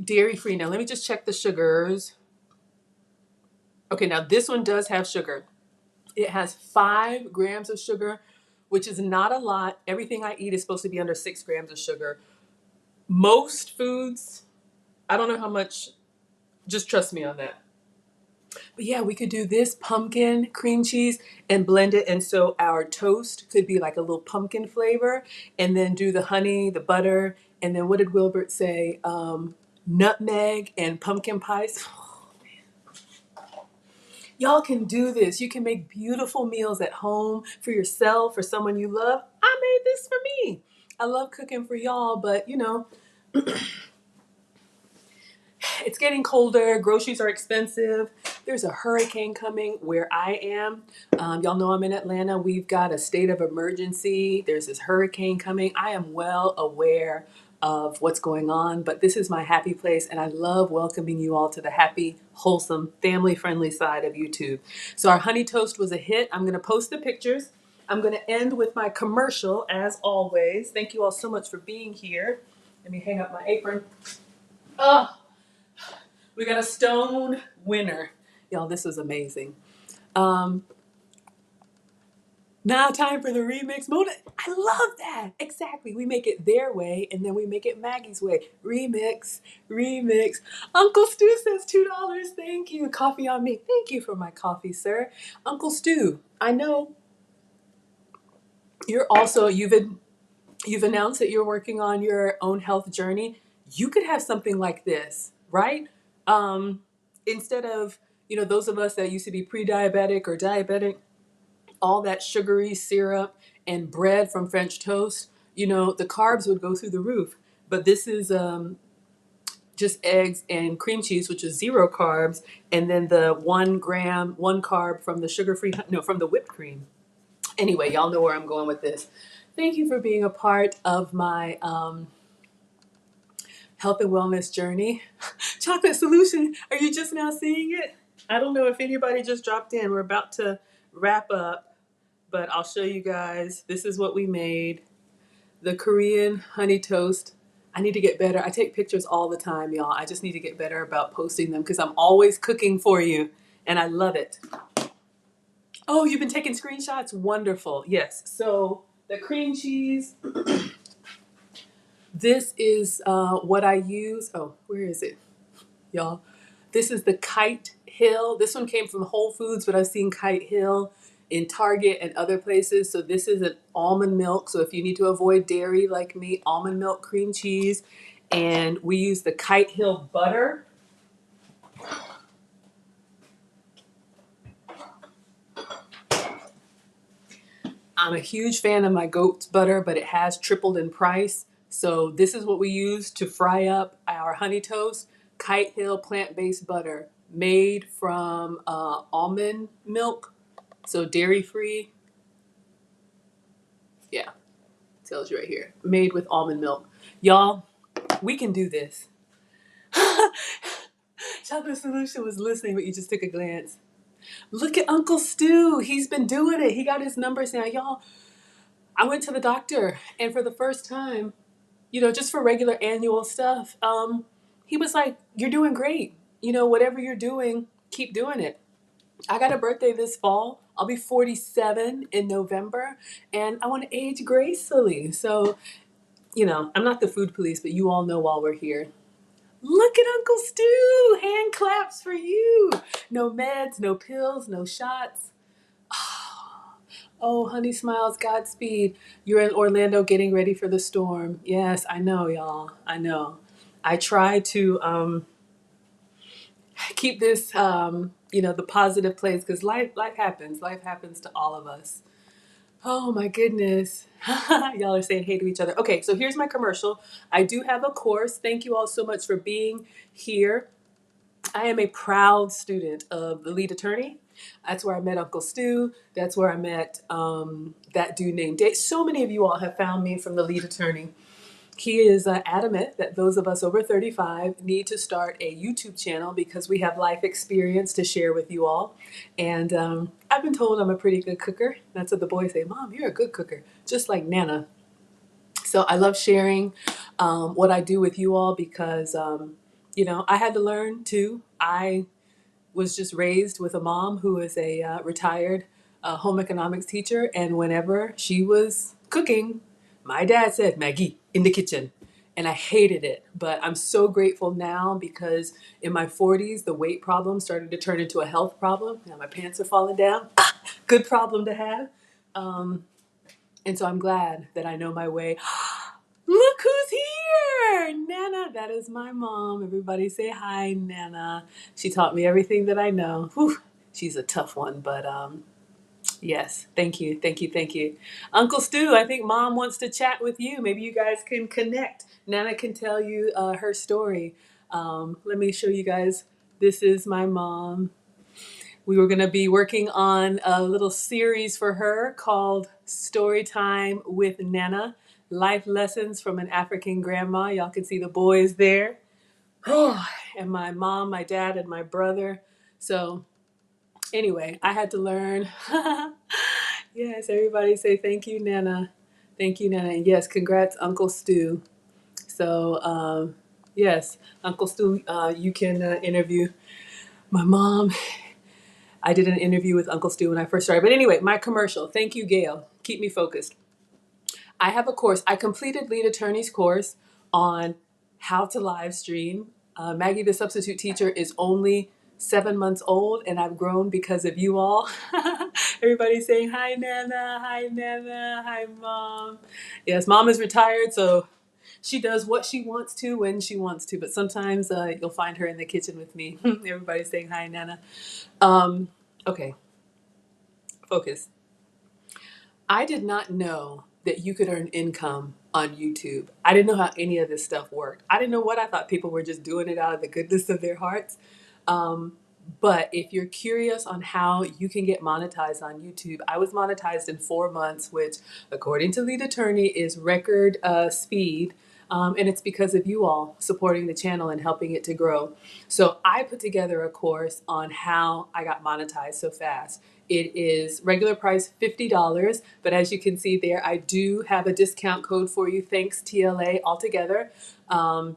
dairy free. Now let me just check the sugars. Okay, now this one does have sugar. It has 5 grams of sugar, which is not a lot. Everything I eat is supposed to be under 6 grams of sugar. Most foods, I don't know how much, just trust me on that. But yeah, we could do this pumpkin cream cheese and blend it. And so our toast could be like a little pumpkin flavor, and then do the honey, the butter, and then what did Wilbert say? Nutmeg and pumpkin pies. Y'all can do this. You can make beautiful meals at home for yourself, for someone you love. I made this for me. I love cooking for y'all, but you know, it's getting colder. Groceries are expensive. There's a hurricane coming where I am. Y'all know I'm in Atlanta. We've got a state of emergency. There's this hurricane coming. I am well aware of what's going on, but this is my happy place, and I love welcoming you all to the happy, wholesome, family-friendly side of YouTube. So our honey toast was a hit. I'm going to post the pictures. I'm going to end with my commercial, as always. Thank you all so much for being here. Let me hang up my apron. Oh, we got a stone winner. Y'all, this is amazing. Now time for the remix mode. I love that. Exactly. We make it their way and then we make it Maggie's way. Remix, remix. Uncle Stu says $2. Thank you. Coffee on me. Thank you for my coffee, sir. Uncle Stu, I know you're also, you've announced that you're working on your own health journey. You could have something like this, right? Instead of, those of us that used to be pre-diabetic or diabetic, all that sugary syrup and bread from French toast, the carbs would go through the roof. But this is just eggs and cream cheese, which is 0 carbs, and then the 1 gram, 1 carb from the sugar-free, no, from the whipped cream. Anyway, y'all know where I'm going with this. Thank you for being a part of my health and wellness journey. Chocolate Solution, are you just now seeing it? I don't know if anybody just dropped in. We're about to wrap up, but I'll show you guys. This is what we made. The Korean honey toast. I need to get better. I take pictures all the time, y'all. I just need to get better about posting them because I'm always cooking for you, and I love it. Oh, you've been taking screenshots? Wonderful. Yes. So the cream cheese. This is what I use. Oh, where is it, y'all? This is the Kite Hill. This one came from Whole Foods, but I've seen Kite Hill in Target and other places. So this is an almond milk. So if you need to avoid dairy like me, almond milk, cream cheese. And we use the Kite Hill butter. I'm a huge fan of my goat's butter, but it has tripled in price. So this is what we use to fry up our honey toast. Kite Hill plant-based butter made from almond milk, so dairy-free. Yeah, tells you right here. Made with almond milk. Y'all, we can do this. Chocolate Solution was listening, but you just took a glance. Look at Uncle Stu. He's been doing it. He got his numbers now. Y'all, I went to the doctor, and for the first time, just for regular annual stuff, he was like, "You're doing great. Whatever you're doing, keep doing it." I got a birthday this fall. I'll be 47 in November, and I want to age gracefully. So, I'm not the food police, but you all know while we're here. Look at Uncle Stu! Hand claps for you. No meds, no pills, no shots. Oh, honey smiles, Godspeed. You're in Orlando getting ready for the storm. Yes, I know, y'all. I know. I try to keep this, the positive place because life happens. Life happens to all of us. Oh my goodness. Y'all are saying hey to each other. Okay, so here's my commercial. I do have a course. Thank you all so much for being here. I am a proud student of the lead attorney. That's where I met Uncle Stu. That's where I met that dude named Dave. So many of you all have found me from the lead attorney. He is adamant that those of us over 35 need to start a YouTube channel because we have life experience to share with you all. And I've been told I'm a pretty good cooker. That's what the boys say. Mom, you're a good cooker, just like Nana. So I love sharing what I do with you all because, I had to learn too. I was just raised with a mom who is a retired home economics teacher, and whenever she was cooking, my dad said, "Maggie, in the kitchen." And I hated it, but I'm so grateful now because in my 40s, the weight problem started to turn into a health problem. Now my pants are falling down. Good problem to have. And so I'm glad that I know my way. Look who's here! Nana, that is my mom. Everybody say hi, Nana. She taught me everything that I know. Whew, she's a tough one, but yes, thank you, thank you, thank you. Uncle Stu, I think mom wants to chat with you. Maybe you guys can connect. Nana can tell you her story. Let me show you guys. This is my mom. We were going to be working on a little series for her called Story Time with Nana. Life lessons from an African grandma. Y'all can see the boys there. And my mom, my dad, and my brother. So anyway, I had to learn. Yes, everybody say thank you, Nana. Thank you, Nana. And yes, congrats, Uncle Stu. So yes, Uncle Stu, you can interview my mom. I did an interview with Uncle Stu when I first started. But anyway, my commercial. Thank you, Gail. Keep me focused. I have a course. I completed Lead Attorney's course on how to live stream. Maggie, the substitute teacher, is only 7 months old, and I've grown because of you all. Everybody's saying, hi, Nana. Hi, Nana. Hi, Mom. Yes, Mom is retired, so she does what she wants to when she wants to. But sometimes you'll find her in the kitchen with me. Everybody's saying, hi, Nana. Okay, focus. I did not know that you could earn income on YouTube. I didn't know how any of this stuff worked. I didn't know what I thought people were just doing it out of the goodness of their hearts. But if you're curious on how you can get monetized on YouTube, I was monetized in 4 months, which, according to Lead Attorney, is record speed. And it's because of you all supporting the channel and helping it to grow. So I put together a course on how I got monetized so fast. It is regular price $50, but as you can see there, I do have a discount code for you. Thanks, TLA, altogether. And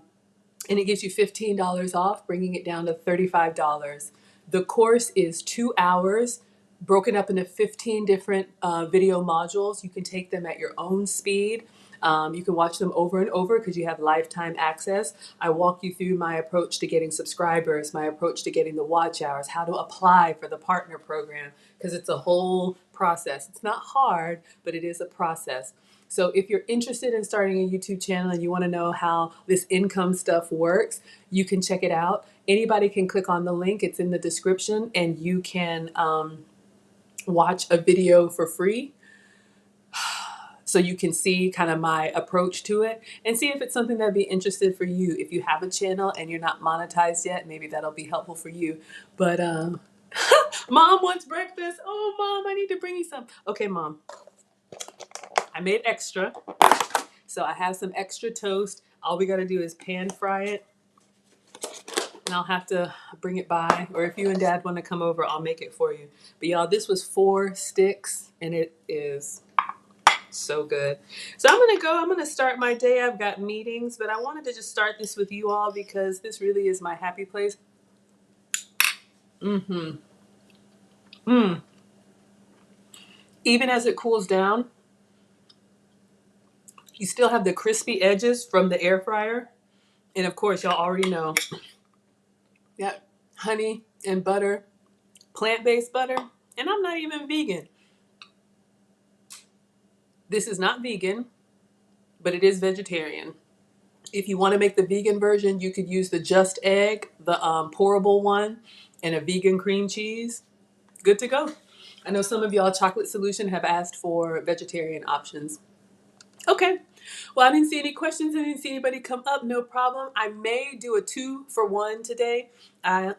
it gives you $15 off, bringing it down to $35. The course is 2 hours, broken up into 15 different video modules. You can take them at your own speed. You can watch them over and over because you have lifetime access. I walk you through my approach to getting subscribers, my approach to getting the watch hours, how to apply for the partner program, because it's a whole process. It's not hard, but it is a process. So if you're interested in starting a YouTube channel and you want to know how this income stuff works, you can check it out. Anybody can click on the link. It's in the description, and you can watch a video for free. So you can see kind of my approach to it and see if it's something that'd be interested for you. If you have a channel and you're not monetized yet, maybe that'll be helpful for you. But Mom wants breakfast. Oh, Mom, I need to bring you some. Okay, Mom, I made extra. So I have some extra toast. All we got to do is pan fry it. And I'll have to bring it by. Or if you and Dad want to come over, I'll make it for you. But y'all, this was 4 sticks and it is so good. So I'm gonna start my day. I've got meetings, but I wanted to just start this with you all because this really is my happy place. Mm-hmm. Even as it cools down, you still have the crispy edges from the air fryer. And of course, y'all already know that honey and butter, plant-based butter, and I'm not even vegan. This is not vegan, but it is vegetarian. If you want to make the vegan version, you could use the Just Egg, the pourable one, and a vegan cream cheese. Good to go. I know some of y'all Chocolate Solution have asked for vegetarian options. Okay. Well, I didn't see any questions. I didn't see anybody come up. No problem. I may do a 2-for-1 today. I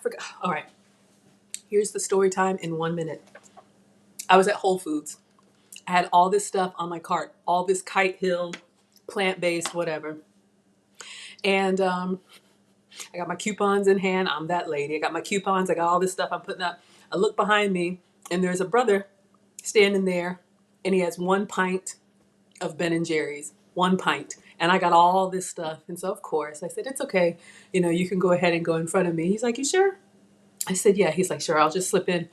forgot. All right. Here's the story time in 1 minute. I was at Whole Foods. I had all this stuff on my cart, all this Kite Hill, plant-based, whatever. And I got my coupons in hand. I'm that lady. I got my coupons. I got all this stuff I'm putting up. I look behind me, and there's a brother standing there, and he has 1 pint of Ben & Jerry's. 1 pint. And I got all this stuff. And so, of course, I said, it's okay. You can go ahead and go in front of me. He's like, you sure? I said, yeah. He's like, sure, I'll just slip in.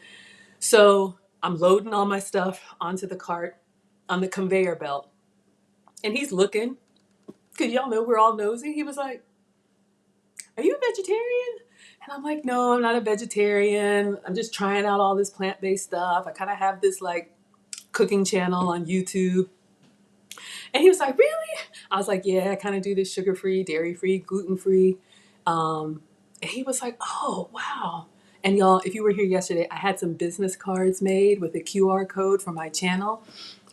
So I'm loading all my stuff onto the cart on the conveyor belt. And he's looking, because y'all know we're all nosy. He was like, are you a vegetarian? And I'm like, no, I'm not a vegetarian. I'm just trying out all this plant-based stuff. I kind of have this like cooking channel on YouTube. And he was like, really? I was like, yeah, I kind of do this sugar-free, dairy-free, gluten-free. And he was like, oh, wow. And y'all, if you were here yesterday, I had some business cards made with a QR code for my channel.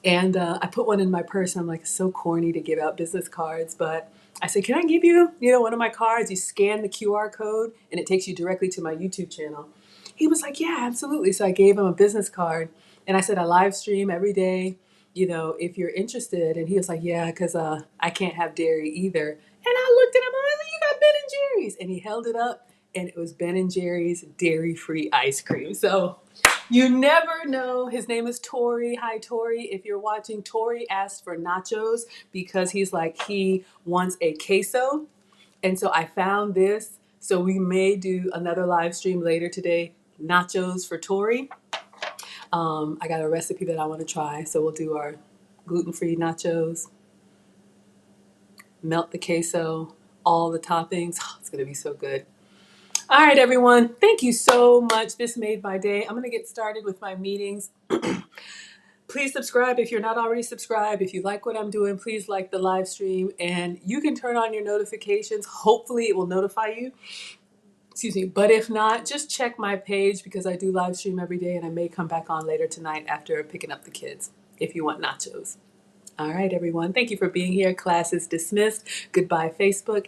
And I put one in my purse. And I'm like, it's so corny to give out business cards. But I said, can I give you, one of my cards? You scan the QR code and it takes you directly to my YouTube channel. He was like, yeah, absolutely. So I gave him a business card. And I said, I live stream every day, if you're interested. And he was like, yeah, because I can't have dairy either. And I looked at him, I was like, you got Ben & Jerry's. And he held it up, and it was Ben & Jerry's dairy-free ice cream. So you never know. His name is Tori. Hi, Tori. If you're watching, Tori asked for nachos because he wants a queso. And so I found this. So we may do another live stream later today, nachos for Tori. I got a recipe that I want to try. So we'll do our gluten-free nachos, melt the queso, all the toppings. Oh, it's going to be so good. All right, everyone. Thank you so much. This made my day. I'm going to get started with my meetings. Please subscribe if you're not already subscribed. If you like what I'm doing, please like the live stream. And you can turn on your notifications. Hopefully it will notify you. Excuse me. But if not, just check my page because I do live stream every day. And I may come back on later tonight after picking up the kids if you want nachos. All right, everyone. Thank you for being here. Class is dismissed. Goodbye, Facebook.